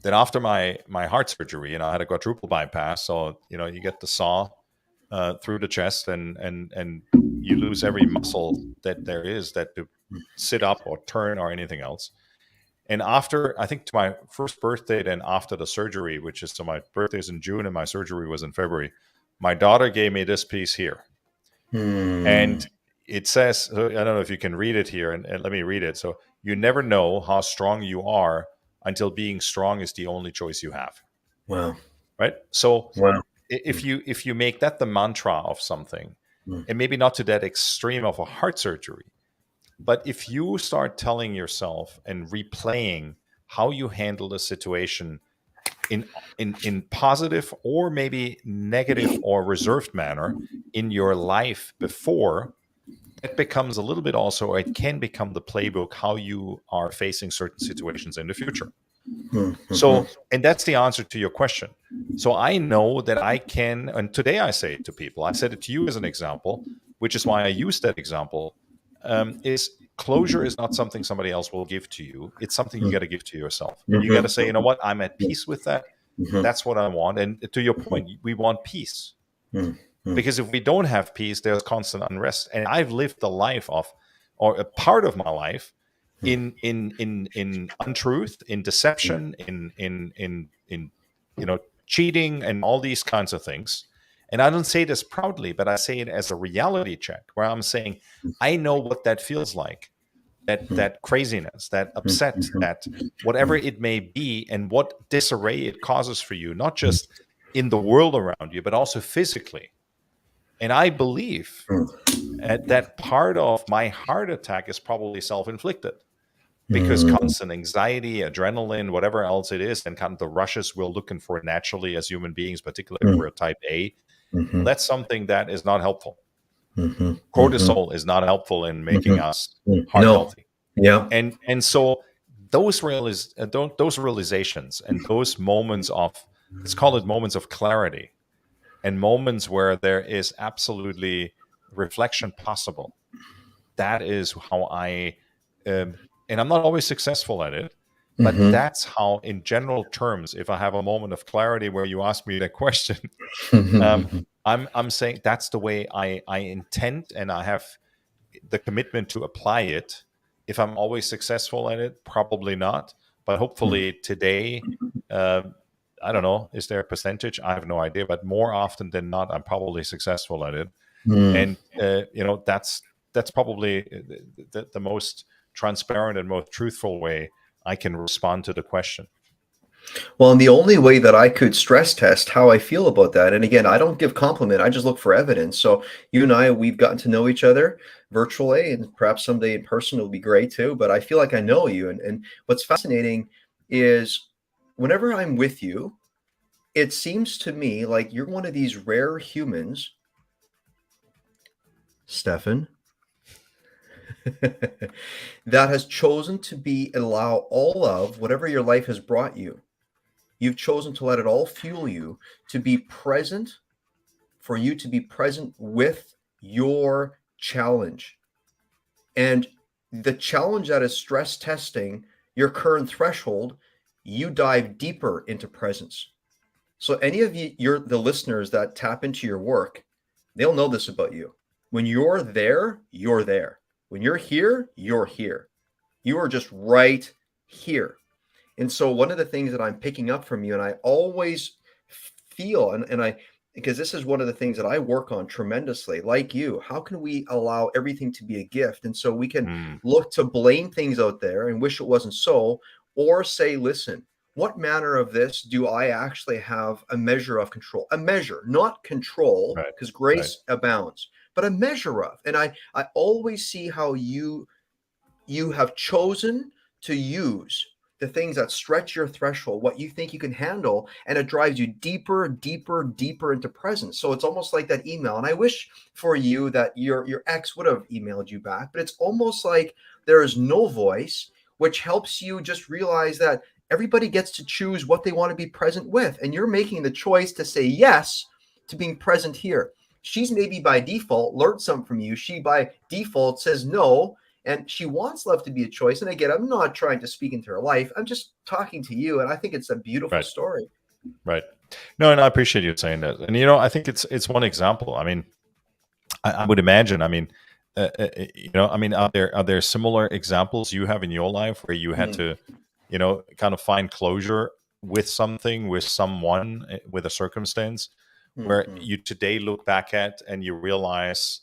that after my heart surgery, I had a quadruple bypass. So, you get the saw through the chest and you lose every muscle that there is that to sit up or turn or anything else. And after, I think to my first birthday, then after the surgery, so my birthday's in June and my surgery was in February, my daughter gave me this piece here. And it says, I don't know if you can read it here, and let me read it. So, you never know how strong you are until being strong is the only choice you have. Wow. Right? So if you make that the mantra of something, and maybe not to that extreme of a heart surgery, but if you start telling yourself and replaying how you handled a situation in positive or maybe negative or reserved manner in your life before, it becomes a little bit also, or it can become the playbook how you are facing certain situations in the future. So, and that's the answer to your question. So I know that I can, and today I say it to people, I said it to you as an example, which is why I use that example, is closure is not something somebody else will give to you. It's something you got to give to yourself. And you got to say, you know what, I'm at peace with that. That's what I want. And to your point, we want peace. Because if we don't have peace, there's constant unrest. And I've lived the life of, or a part of my life, in untruth, in deception, in cheating, and all these kinds of things. And I don't say this proudly, but I say it as a reality check, where I'm saying I know what that feels like, that craziness, that upset, that whatever it may be, and what disarray it causes for you, not just in the world around you, but also physically. And I believe that part of my heart attack is probably self-inflicted, because constant anxiety, adrenaline, whatever else it is, and kind of the rushes we're looking for naturally as human beings, particularly if we're type A, that's something that is not helpful. Cortisol is not helpful in making us heart healthy. Yeah. And so those realizations and those moments of, let's call it moments of clarity, and moments where there is absolutely reflection possible, that is how I and I'm not always successful at it, but that's how, in general terms, if I have a moment of clarity where you ask me that question, I'm saying that's the way I intend, and I have the commitment to apply it. If I'm always successful at it, probably not, but hopefully today, I don't know, is there a percentage? I have no idea, but more often than not, I'm probably successful at it. And that's probably the most transparent and most truthful way I can respond to the question. Well, and the only way that I could stress test how I feel about that, and again, I don't give compliment, I just look for evidence. So you and I, we've gotten to know each other virtually, and perhaps someday in person will be great too, but I feel like I know you. And what's fascinating is whenever I'm with you, it seems to me like you're one of these rare humans, Stefan, that has chosen to allow all of whatever your life has brought you. You've chosen to let it all fuel you, to be present, for you to be present with your challenge. And the challenge that is stress testing your current threshold, you dive deeper into presence. So any of you, the listeners that tap into your work, they'll know this about you. When you're there, you're there. When you're here, you're here. You are just right here. And so one of the things that I'm picking up from you, and I always feel, because this is one of the things that I work on tremendously, like you, how can we allow everything to be a gift? And so we can look to blame things out there and wish it wasn't so, or say, listen, what manner of this do I actually have a measure of control? A measure, not control, because grace abounds, but a measure of. And I always see how you have chosen to use the things that stretch your threshold, what you think you can handle, and it drives you deeper, deeper, deeper into presence. So it's almost like that email. And I wish for you that your ex would have emailed you back, but it's almost like there is no voice, which helps you just realize that everybody gets to choose what they want to be present with. And you're making the choice to say yes to being present here. She's maybe by default learned something from you. She by default says no. And she wants love to be a choice. And again, I'm not trying to speak into her life. I'm just talking to you. And I think it's a beautiful story. Right. No, and I appreciate you saying that. And, I think it's one example. I mean, I would imagine, are there similar examples you have in your life where you had to, kind of find closure with something, with someone, with a circumstance where you today look back at and you realize,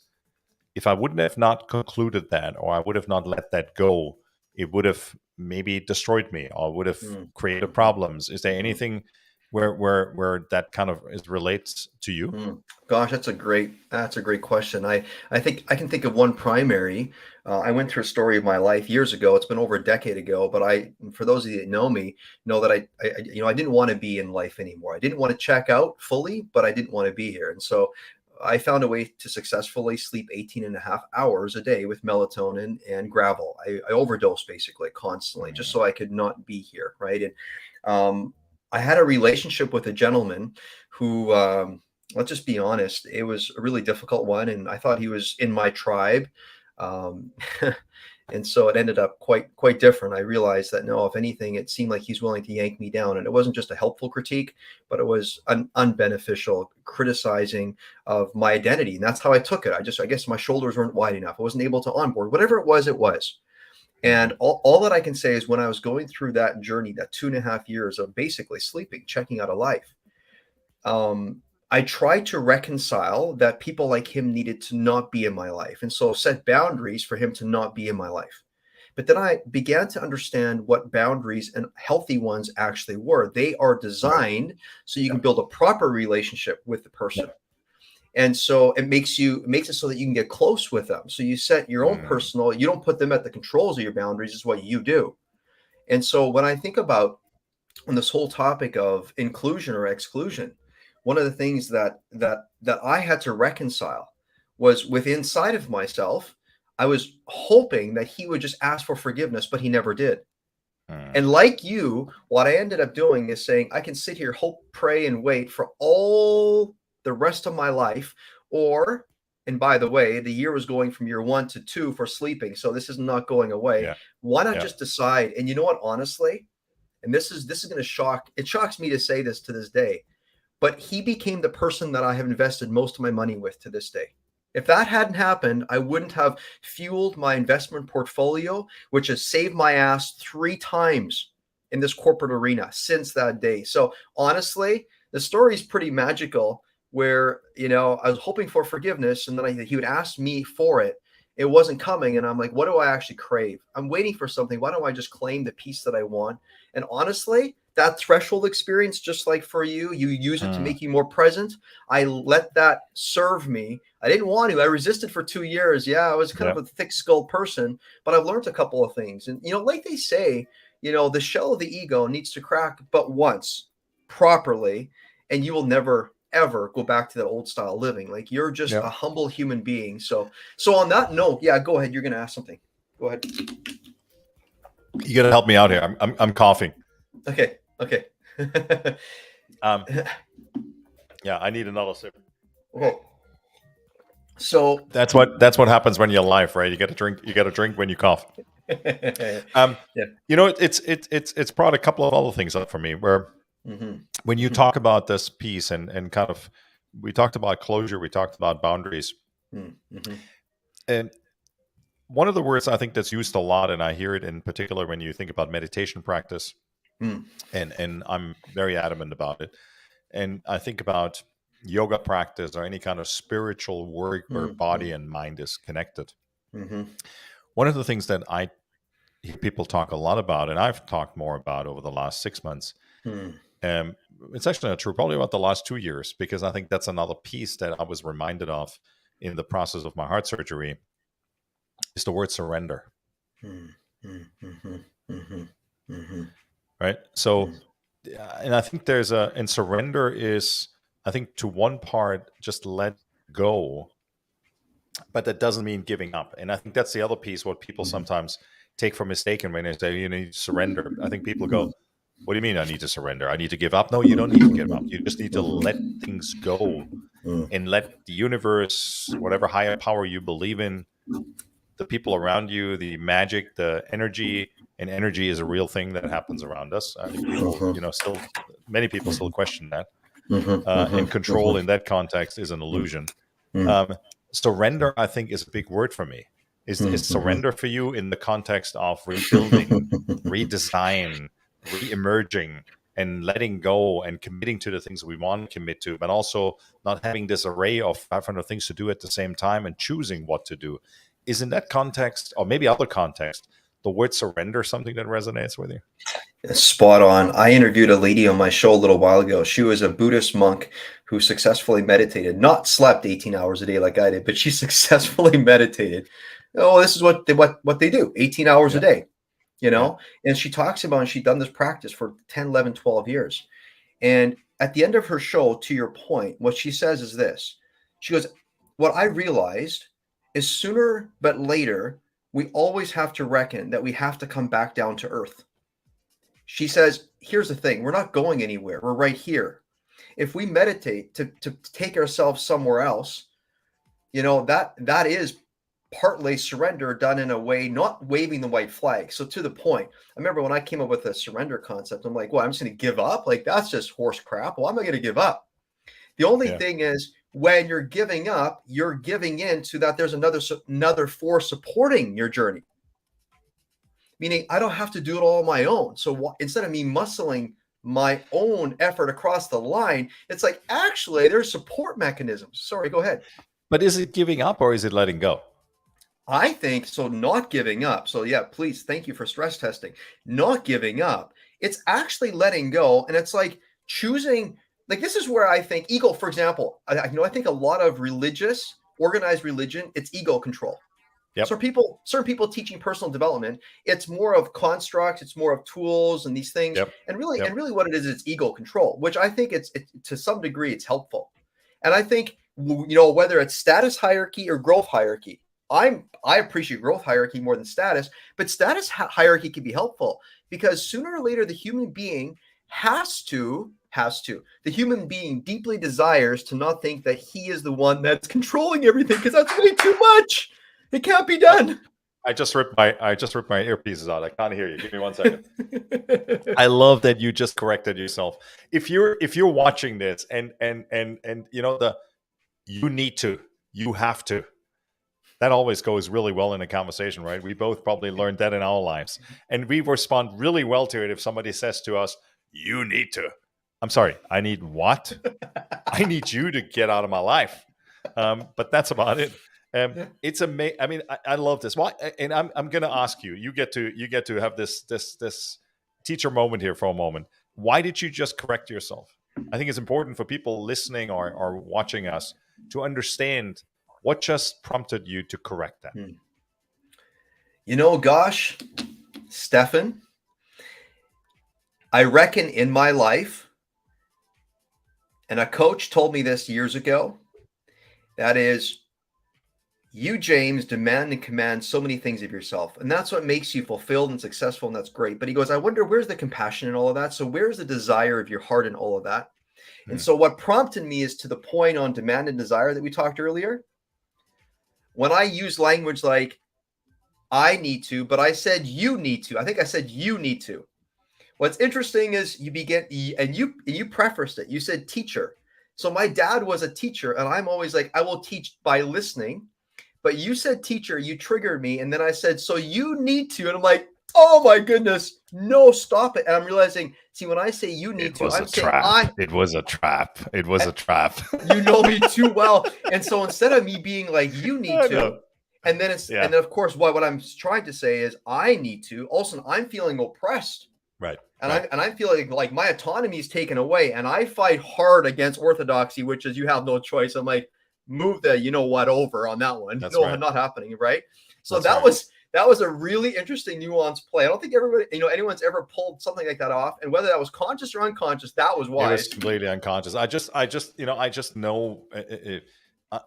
if I wouldn't have not concluded that, or I would have not let that go, it would have maybe destroyed me, or would have created problems. Is there anything where that kind of is relates to you? Gosh, that's a great question. I think I can think of one primary. I went through a story of my life years ago. It's been over a decade ago, but for those of you that know me, know that I didn't want to be in life anymore. I didn't want to check out fully, but I didn't want to be here. And so I found a way to successfully sleep 18 and a half hours a day with melatonin and gravel. I overdosed basically constantly just so I could not be here. Right. And I had a relationship with a gentleman who, let's just be honest, it was a really difficult one. And I thought he was in my tribe. Um, and so it ended up quite different. I realized that no, if anything, it seemed like he's willing to yank me down. And it wasn't just a helpful critique, but it was an unbeneficial criticizing of my identity. And that's how I took it. I guess my shoulders weren't wide enough. I wasn't able to onboard. Whatever it was, it was. And all that I can say is when I was going through that journey, that 2.5 years of basically sleeping, checking out of life, I tried to reconcile that people like him needed to not be in my life. And so set boundaries for him to not be in my life. But then I began to understand what boundaries and healthy ones actually were. They are designed so you can build a proper relationship with the person. And so it makes it so that you can get close with them. So you set your own personal, you don't put them at the controls of your boundaries, is what you do. And so when I think about on this whole topic of inclusion or exclusion, one of the things that I had to reconcile was within inside of myself. I was hoping that he would just ask for forgiveness, but he never did. And like you, what I ended up doing is saying, I can sit here, hope, pray, and wait for all the rest of my life. And by the way, the year was going from year 1 to 2 for sleeping. So this is not going away. Yeah. Why not just decide? And you know what, honestly, and this is going to it shocks me to say this to this day, but he became the person that I have invested most of my money with to this day. If that hadn't happened, I wouldn't have fueled my investment portfolio, which has saved my ass 3 times in this corporate arena since that day. So honestly, the story is pretty magical where, I was hoping for forgiveness and then he would ask me for it. It wasn't coming. And I'm like, what do I actually crave? I'm waiting for something. Why don't I just claim the peace that I want? And honestly, that threshold experience, just like for you use it to make you more present. I let that serve me. I didn't want to. I resisted for 2 years. Yeah, I was kind of a thick-skulled person, but I've learned a couple of things. And, like they say, the shell of the ego needs to crack but once properly, and you will never, ever go back to that old style living. Like you're just a humble human being. So on that note, go ahead. You're going to ask something. Go ahead. You got to help me out here. I'm coughing. Okay. I need another sip. Okay. So that's what happens when you're alive, right? You got to drink when you cough. It's brought a couple of other things up for me where when you talk about this piece and kind of, we talked about closure, we talked about boundaries. And one of the words I think that's used a lot, and I hear it in particular when you think about meditation practice, and I'm very adamant about it. And I think about yoga practice or any kind of spiritual work where body and mind is connected. One of the things that I hear people talk a lot about, and I've talked more about over the last 6 months, it's actually not true, probably about the last 2 years, because I think that's another piece that I was reminded of in the process of my heart surgery, is the word surrender. Right? So, and I think and surrender is, I think to one part, just let go, but that doesn't mean giving up. And I think that's the other piece, what people sometimes take for mistaken when they say, you need to surrender. I think people go, what do you mean I need to surrender? I need to give up? No, you don't need to give up. You just need to let things go and let the universe, whatever higher power you believe in, the people around you, the magic, the energy, and energy is a real thing that happens around us. I think people, still, many people still question that. And control in that context is an illusion. Surrender, I think, is a big word for me. Is surrender for you in the context of rebuilding, redesign, re-emerging, and letting go and committing to the things we want to commit to, but also not having this array of 500 things to do at the same time and choosing what to do. Is in that context, or maybe other context, the word surrender something that resonates with you? Spot on. I interviewed a lady on my show a little while ago. She was a Buddhist monk who successfully meditated, not slept 18 hours a day like I did, but she successfully meditated. Oh, this is what they do, 18 hours a day, And she talks about, and she'd done this practice for 10, 11, 12 years. And at the end of her show, to your point, what she says is this. She goes, what I realized is sooner but later, we always have to reckon that we have to come back down to earth. She says, here's the thing. We're not going anywhere. We're right here. If we meditate to take ourselves somewhere else, that is partly surrender done in a way, not waving the white flag. So to the point, I remember when I came up with the surrender concept, I'm like, well, I'm just going to give up. Like, that's just horse crap. Well, I'm not going to give up. The only thing is, when you're giving up, you're giving in to that there's another force supporting your journey. Meaning I don't have to do it all on my own. So instead of me muscling my own effort across the line, it's like, actually, there's support mechanisms. Sorry, go ahead. But is it giving up or is it letting go? I think so, not giving up. So yeah, please, thank you for stress testing. Not giving up. It's actually letting go. And it's like choosing, like, this is where I think ego, for example, I think a lot of organized religion, it's ego control. Yep. So certain people teaching personal development, it's more of constructs, it's more of tools and these things. Yep. And really what it is, it's ego control, which I think it's to some degree, it's helpful. And I think, whether it's status hierarchy or growth hierarchy, I appreciate growth hierarchy more than status, but status hierarchy can be helpful because sooner or later, the human being the human being deeply desires to not think that he is the one that's controlling everything because that's way too much. It can't be done. I just ripped my earpieces out. I can't hear you. Give me 1 second. I love that you just corrected yourself. If you're watching this and you need to, you have to. That always goes really well in a conversation, right? We both probably learned that in our lives. And we respond really well to it if somebody says to us, you need to. I'm sorry, I need what? I need you to get out of my life. But that's about it. It's amazing. I mean, I love this. Why? And I'm going to ask you. You get to have this teacher moment here for a moment. Why did you just correct yourself? I think it's important for people listening or watching us to understand what just prompted you to correct that. Gosh, Stefan, I reckon in my life, and a coach told me this years ago, that is, you, James, demand and command so many things of yourself. And that's what makes you fulfilled and successful. And that's great. But he goes, I wonder, where's the compassion in all of that? So where's the desire of your heart in all of that? And so what prompted me is to the point on demand and desire that we talked earlier. When I use language like I need to, but I said you need to. I think I said you need to. What's interesting is you prefaced it. You said teacher. So my dad was a teacher, and I'm always like, I will teach by listening. But you said teacher, you triggered me. And then I said, so you need to. And I'm like, oh my goodness, no, stop it. And I'm realizing, see, when I say you need to, I'm saying it was a trap. It was a trap. You know me too well. And so instead of me being like, you need to, and then and then of course, what I'm trying to say is I need to. Also, I'm feeling oppressed. Right. And I'm feeling like my autonomy is taken away. And I fight hard against orthodoxy, which is you have no choice. I'm like, move the over on that one. Not happening, right? So that was a really interesting nuanced play. I don't think anyone's ever pulled something like that off. And whether that was conscious or unconscious, that was wise. It was completely unconscious. I just know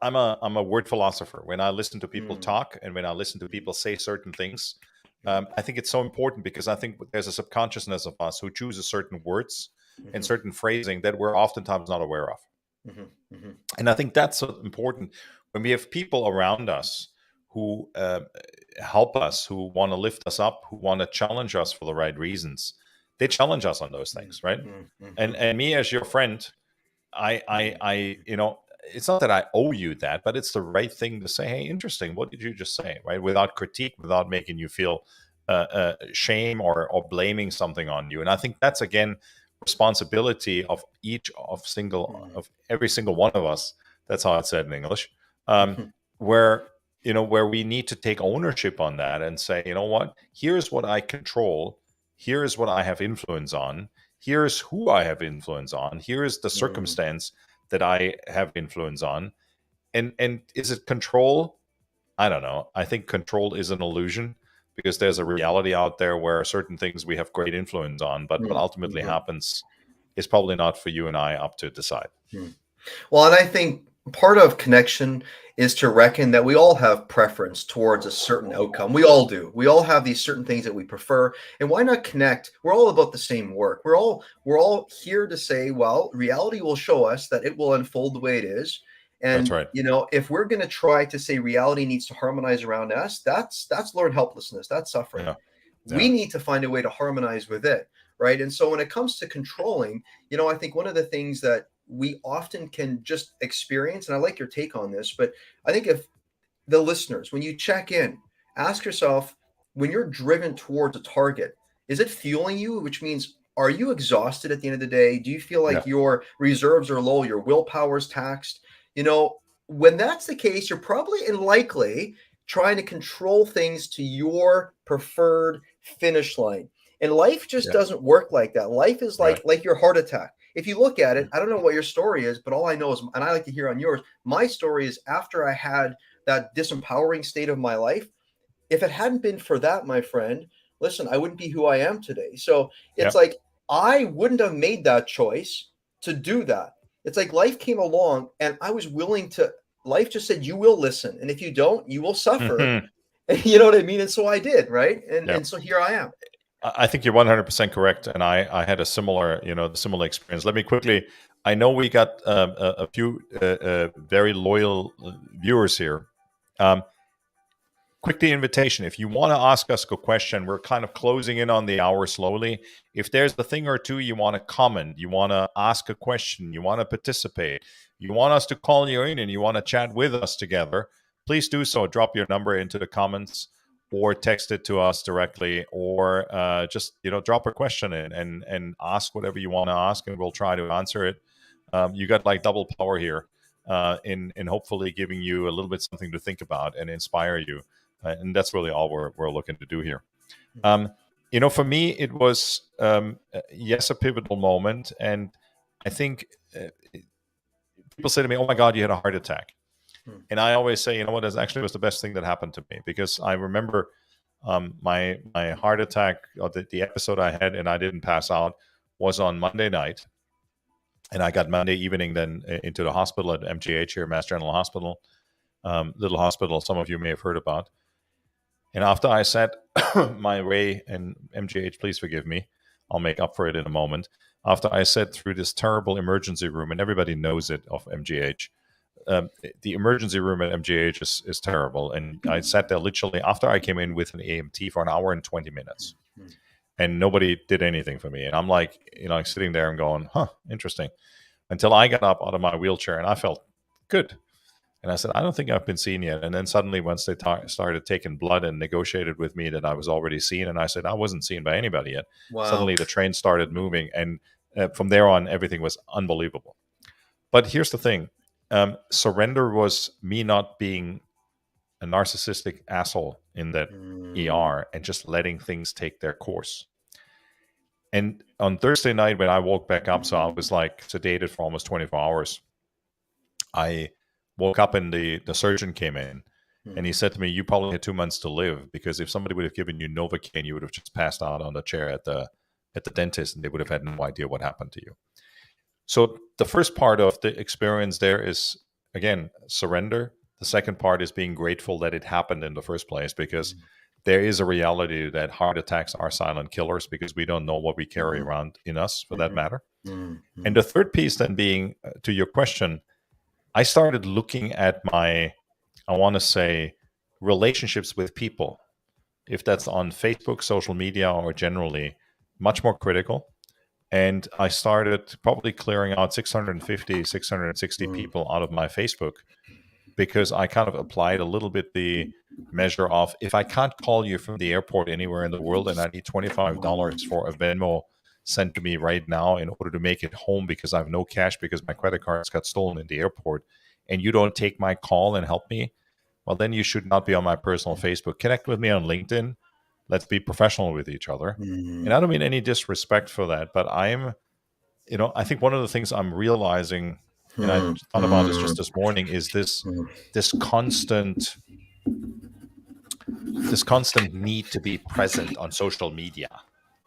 I'm a word philosopher. When I listen to people talk and when I listen to people say certain things, I think it's so important because I think there's a subconsciousness of us who chooses certain words and certain phrasing that we're oftentimes not aware of. And I think that's so important when we have people around us who help us, who want to lift us up, who want to challenge us for the right reasons. They challenge us on those things, right? And me as your friend, I it's not that I owe you that, but it's the right thing to say. Hey, interesting. What did you just say? Right? Without critique, without making you feel shame or blaming something on you. And I think that's again responsibility of every single one of us. That's how it's said in English. Where where we need to take ownership on that and say, you know what, here's what I control, here's what I have influence on, here's who I have influence on, here's the circumstance that I have influence on. And is it control? I don't know. I think control is an illusion, because there's a reality out there where certain things we have great influence on, but what ultimately happens is probably not for you and I up to decide. Well, and I think part of connection is to reckon that we all have preference towards a certain outcome. We all do. We all have these certain things that we prefer. And why not connect? We're all about the same work. We're all here to say, well, reality will show us that it will unfold the way it is. And That's right. If we're going to try to say reality needs to harmonize around us, that's learned helplessness. That's suffering. Yeah. We need to find a way to harmonize with it, right? And so when it comes to controlling, I think one of the things that we often can just experience, and I like your take on this, but I think if the listeners, when you check in, ask yourself, when you're driven towards a target, is it fueling you? Which means, are you exhausted at the end of the day? Do you feel like your reserves are low, your willpower is taxed? When that's the case, you're probably likely trying to control things to your preferred finish line. And life just doesn't work like that. Life is like your heart attack. If you look at it, I don't know what your story is, but all I know is, and I like to hear on yours, my story is after I had that disempowering state of my life, if it hadn't been for that, my friend, listen, I wouldn't be who I am today. So it's like, I wouldn't have made that choice to do that. It's like life came along and I was willing to, life just said, you will listen. And if you don't, you will suffer. You know what I mean? And so I did, right? And so here I am. I think you're 100% correct, and I had a similar experience. Let me quickly. I know we got a few very loyal viewers here. Quickly, invitation. If you want to ask us a question, we're kind of closing in on the hour slowly. If there's a thing or two you want to comment, you want to ask a question, you want to participate, you want us to call you in, and you want to chat with us together, please do so. Drop your number into the comments, or text it to us directly, or just drop a question in and ask whatever you want to ask, and we'll try to answer it. You got like double power here in hopefully giving you a little bit something to think about and inspire you, and that's really all we're looking to do here. For me, it was a pivotal moment, and I think people say to me, "Oh my God, you had a heart attack." And I always say, that actually was the best thing that happened to me, because I remember my heart attack, or the episode I had and I didn't pass out, was on Monday night. And I got Monday evening then into the hospital at MGH here, Mass General Hospital, little hospital some of you may have heard about. And after I sat my way, and MGH, please forgive me, I'll make up for it in a moment. After I sat through this terrible emergency room, and everybody knows it of MGH, the emergency room at MGH is terrible. And I sat there literally after I came in with an AMT for an hour and 20 minutes. And nobody did anything for me. And I'm like, sitting there and going, interesting. Until I got up out of my wheelchair and I felt good. And I said, I don't think I've been seen yet. And then suddenly, once they started taking blood and negotiated with me that I was already seen, and I said, I wasn't seen by anybody yet. Wow. Suddenly the train started moving. And from there on, everything was unbelievable. But here's the thing. Surrender was me not being a narcissistic asshole in that ER and just letting things take their course. And on Thursday night, when I woke back up, so I was like sedated for almost 24 hours, I woke up and the surgeon came in and he said to me, you probably had 2 months to live, because if somebody would have given you Novocaine, you would have just passed out on the chair at the dentist, and they would have had no idea what happened to you. So the first part of the experience there is, again, surrender. The second part is being grateful that it happened in the first place, because there is a reality that heart attacks are silent killers, because we don't know what we carry around in us, for that matter. And the third piece then being, to your question, I started looking at my, I want to say, relationships with people, if that's on Facebook, social media, or generally, much more critical. And I started probably clearing out 650, 660 people out of my Facebook, because I kind of applied a little bit the measure of, if I can't call you from the airport anywhere in the world and I need $25 for a Venmo sent to me right now in order to make it home because I have no cash because my credit cards got stolen in the airport, and you don't take my call and help me, well, then you should not be on my personal Facebook. Connect with me on LinkedIn. Let's be professional with each other. And I don't mean any disrespect for that, but I think one of the things I'm realizing, and I thought about this just this morning, is this constant need to be present on social media.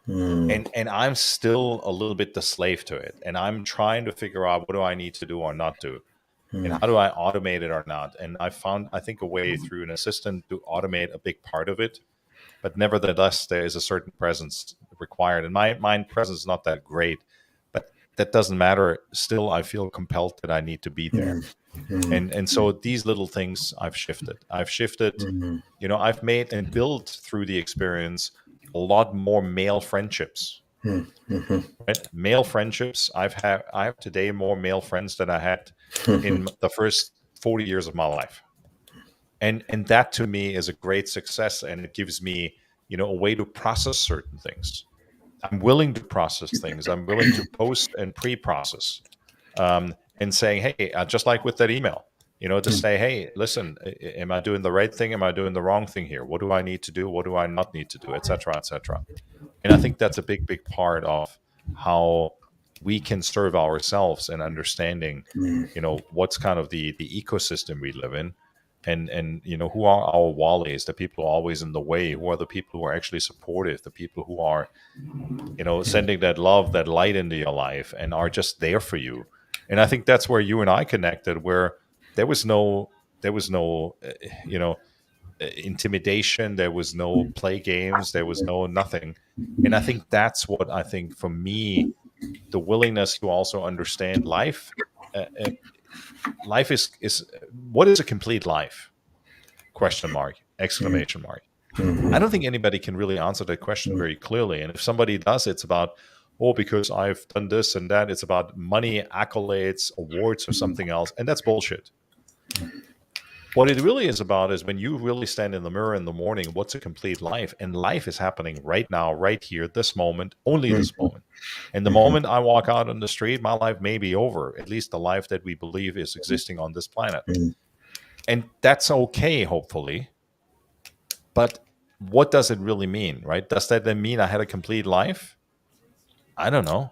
And I'm still a little bit the slave to it. And I'm trying to figure out, what do I need to do or not do? And how do I automate it or not? And I found, I think, a way through an assistant to automate a big part of it. But nevertheless, there is a certain presence required. And my presence is not that great, but that doesn't matter. Still, I feel compelled that I need to be there. And so these little things I've shifted. I've made and built through the experience a lot more male friendships. Right? Male friendships. I have today more male friends than I had in the first 40 years of my life. And that to me is a great success, and it gives me, a way to process certain things. I'm willing to process things. I'm willing to post and pre-process, and saying, hey, just like with that email, to say, hey, listen, am I doing the right thing? Am I doing the wrong thing here? What do I need to do? What do I not need to do? Et cetera, et cetera. And I think that's a big, big part of how we can serve ourselves and understanding, what's kind of the ecosystem we live in. And who are our wallies, the people always in the way, who are the people who are actually supportive, the people who are, sending that love, that light into your life and are just there for you. And I think that's where you and I connected, where there was no intimidation, there was no play games, there was no nothing. And I think that's what I think for me, the willingness to also understand life. Life is what is a complete life? Question mark, exclamation mark. I don't think anybody can really answer that question very clearly. And if somebody does, it's about, because I've done this and that. It's about money, accolades, awards, or something else. And that's bullshit. What it really is about is when you really stand in the mirror in the morning, what's a complete life? And life is happening right now, right here, this moment, only this moment. And the moment I walk out on the street, my life may be over, at least the life that we believe is existing on this planet. And that's okay, hopefully. But what does it really mean, right? Does that then mean I had a complete life? I don't know.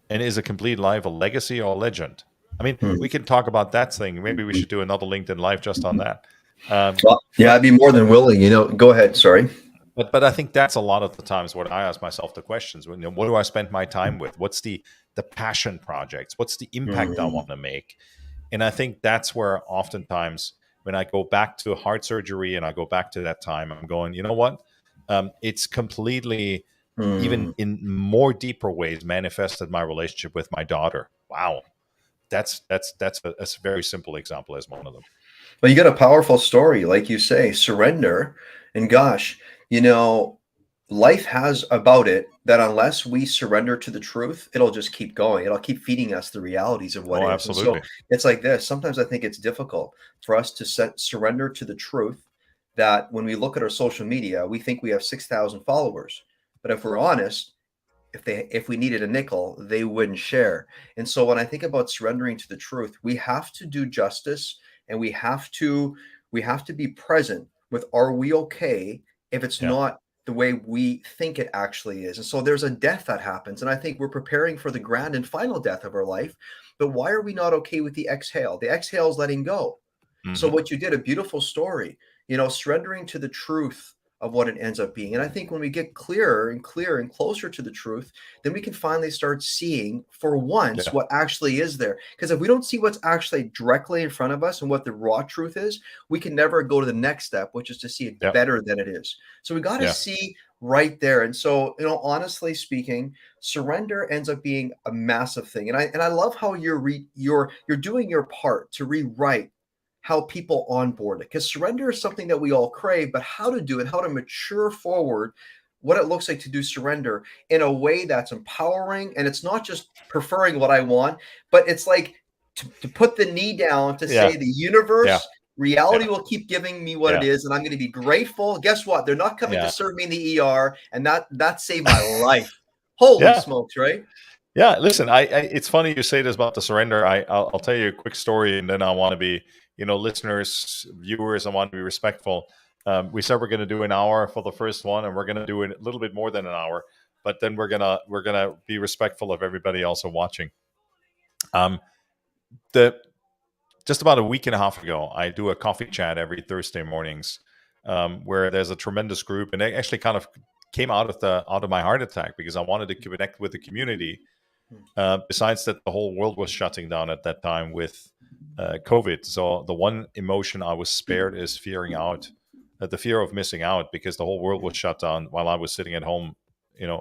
And is a complete life a legacy or a legend? I mean, we can talk about that thing. Maybe we should do another LinkedIn Live just on that. I'd be more than willing. Go ahead. Sorry. But I think that's a lot of the times what I ask myself the questions. What do I spend my time with? What's the passion projects? What's the impact I want to make? And I think that's where oftentimes when I go back to heart surgery and I go back to that time, I'm going, you know what? It's completely, even in more deeper ways, manifested my relationship with my daughter. Wow. That's a very simple example as one of them. Well, you got a powerful story, like you say, surrender. And gosh, life has about it that unless we surrender to the truth, it'll just keep going. It'll keep feeding us the realities of what is. Absolutely. So it's like this. Sometimes I think it's difficult for us to surrender to the truth that when we look at our social media, we think we have 6,000 followers. But if we're honest, if we needed a nickel, they wouldn't share. And so when I think about surrendering to the truth, we have to do justice, and we have to be present with, are we okay if it's not the way we think it actually is? And so there's a death that happens. And I think we're preparing for the grand and final death of our life. But why are we not okay with the exhale? The exhale is letting go. So what you did, a beautiful story, surrendering to the truth of what it ends up being. And I think when we get clearer and closer to the truth, then we can finally start seeing for once what actually is there. Because if we don't see what's actually directly in front of us and what the raw truth is, we can never go to the next step, which is to see it better than it is. So we got to see right there. And so, honestly speaking, surrender ends up being a massive thing. And I love how you're doing your part to rewrite how people onboard it, because surrender is something that we all crave, but how to do it, how to mature forward, what it looks like to do surrender in a way that's empowering. And it's not just preferring what I want, but it's like to put the knee down to say the universe, reality will keep giving me what it is, and I'm going to be grateful. Guess what? They're not coming to serve me in the ER, and that saved my life. Holy smokes, right? Yeah, listen, it's funny you say this about the surrender. I'll tell you a quick story, and then I want to be listeners, viewers, I want to be respectful. We said we're going to do an hour for the first one, and we're going to do a little bit more than an hour. But then we're gonna be respectful of everybody also watching. Just about a week and a half ago, I do a coffee chat every Thursday mornings, where there's a tremendous group, and it actually kind of came out of my heart attack because I wanted to connect with the community. Besides that, the whole world was shutting down at that time with COVID. So the one emotion I was spared is the fear of missing out, because the whole world was shut down while I was sitting at home,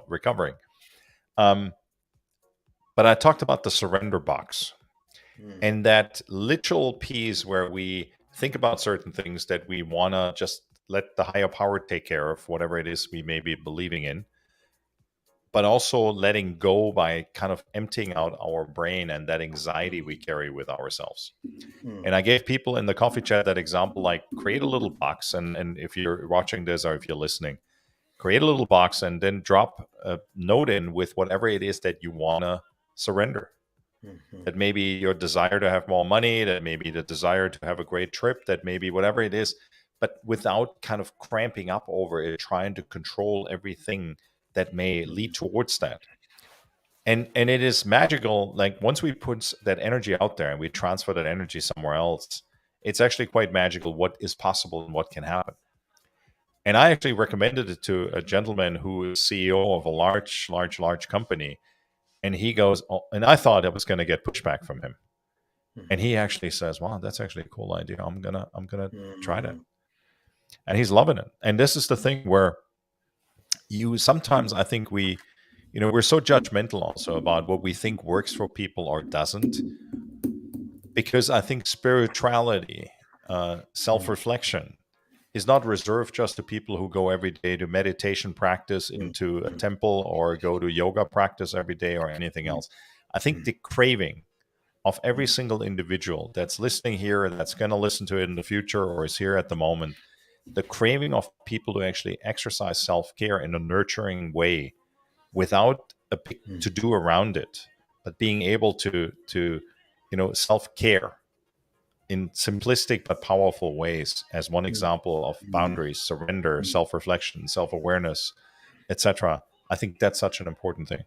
recovering. But I talked about the surrender box. And that literal piece where we think about certain things that we want to just let the higher power take care of, whatever it is we may be believing in, but also letting go by kind of emptying out our brain and that anxiety we carry with ourselves. And I gave people in the coffee chat that example, like create a little box. And if you're watching this or if you're listening, create a little box and then drop a note in with whatever it is that you want to surrender. That may be your desire to have more money, that may be the desire to have a great trip, that may be whatever it is, but without kind of cramping up over it, trying to control everything that may lead towards that. And it is magical. Like once we put that energy out there and we transfer that energy somewhere else, it's actually quite magical what is possible and what can happen. And I actually recommended it to a gentleman who is CEO of a large company. And he goes, oh, and I thought I was going to get pushback from him. And he actually says, wow, that's actually a cool idea. I'm gonna try that. And he's loving it. And this is the thing where sometimes I think we're so judgmental also about what we think works for people or doesn't. Because I think spirituality, self-reflection, is not reserved just to people who go every day to meditation practice into a temple or go to yoga practice every day or anything else. I think the craving of every single individual that's listening here and that's going to listen to it in the future or is here at the moment, the craving of people to actually exercise self-care in a nurturing way without a big to-do around it, but being able to self-care in simplistic but powerful ways, as one example of boundaries, surrender, self-reflection, self-awareness, etc. I think that's such an important thing.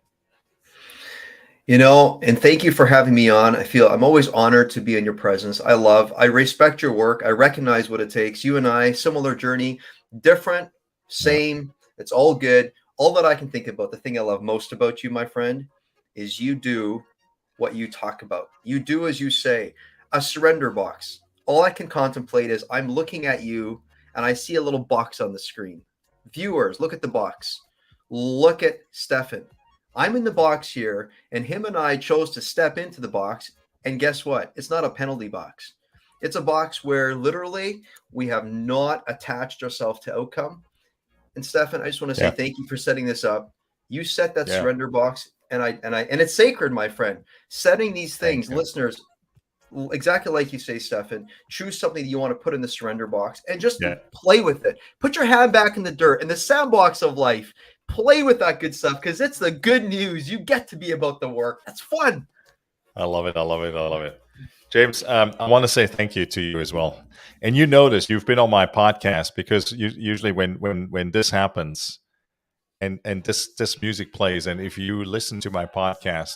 And thank you for having me on. I feel I'm always honored to be in your presence. I respect your work. I recognize what it takes. You and I, similar journey, different, same. It's all good. All that I can think about, the thing I love most about you, my friend, is you do what you talk about. You do as you say. A surrender box. All I can contemplate is I'm looking at you and I see a little box on the screen. Viewers, look at the box. Look at Stefan. I'm in the box here, and him and I chose to step into the box. And guess what? It's not a penalty box. It's a box where literally we have not attached ourselves to outcome. And Stefan, I just want to say thank you for setting this up. You set that surrender box, and it's sacred, my friend. Setting these things, listeners, exactly like you say, Stefan, choose something that you want to put in the surrender box and just play with it. Put your hand back in the dirt, in the sandbox of life. Play with that good stuff because it's the good news. You get to be about the work. That's fun. I love it. James, I want to say thank you to you as well. And you notice you've been on my podcast because usually when this happens and this music plays, and if you listen to my podcast,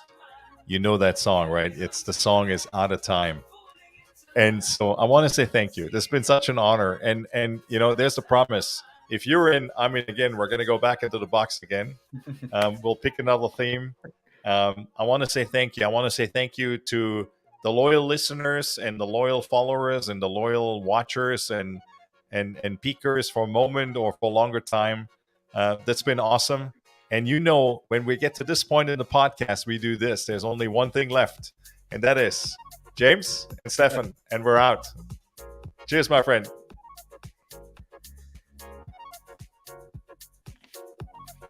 you know that song, right? The song is Out of Time. And so I want to say thank you. This has been such an honor. And there's a promise. If you're in, again, we're going to go back into the box again. We'll pick another theme. I want to say thank you. I want to say thank you to the loyal listeners and the loyal followers and the loyal watchers and peekers for a moment or for a longer time. That's been awesome. And when we get to this point in the podcast, we do this. There's only one thing left, and that is James and Stefan, and we're out. Cheers, my friend.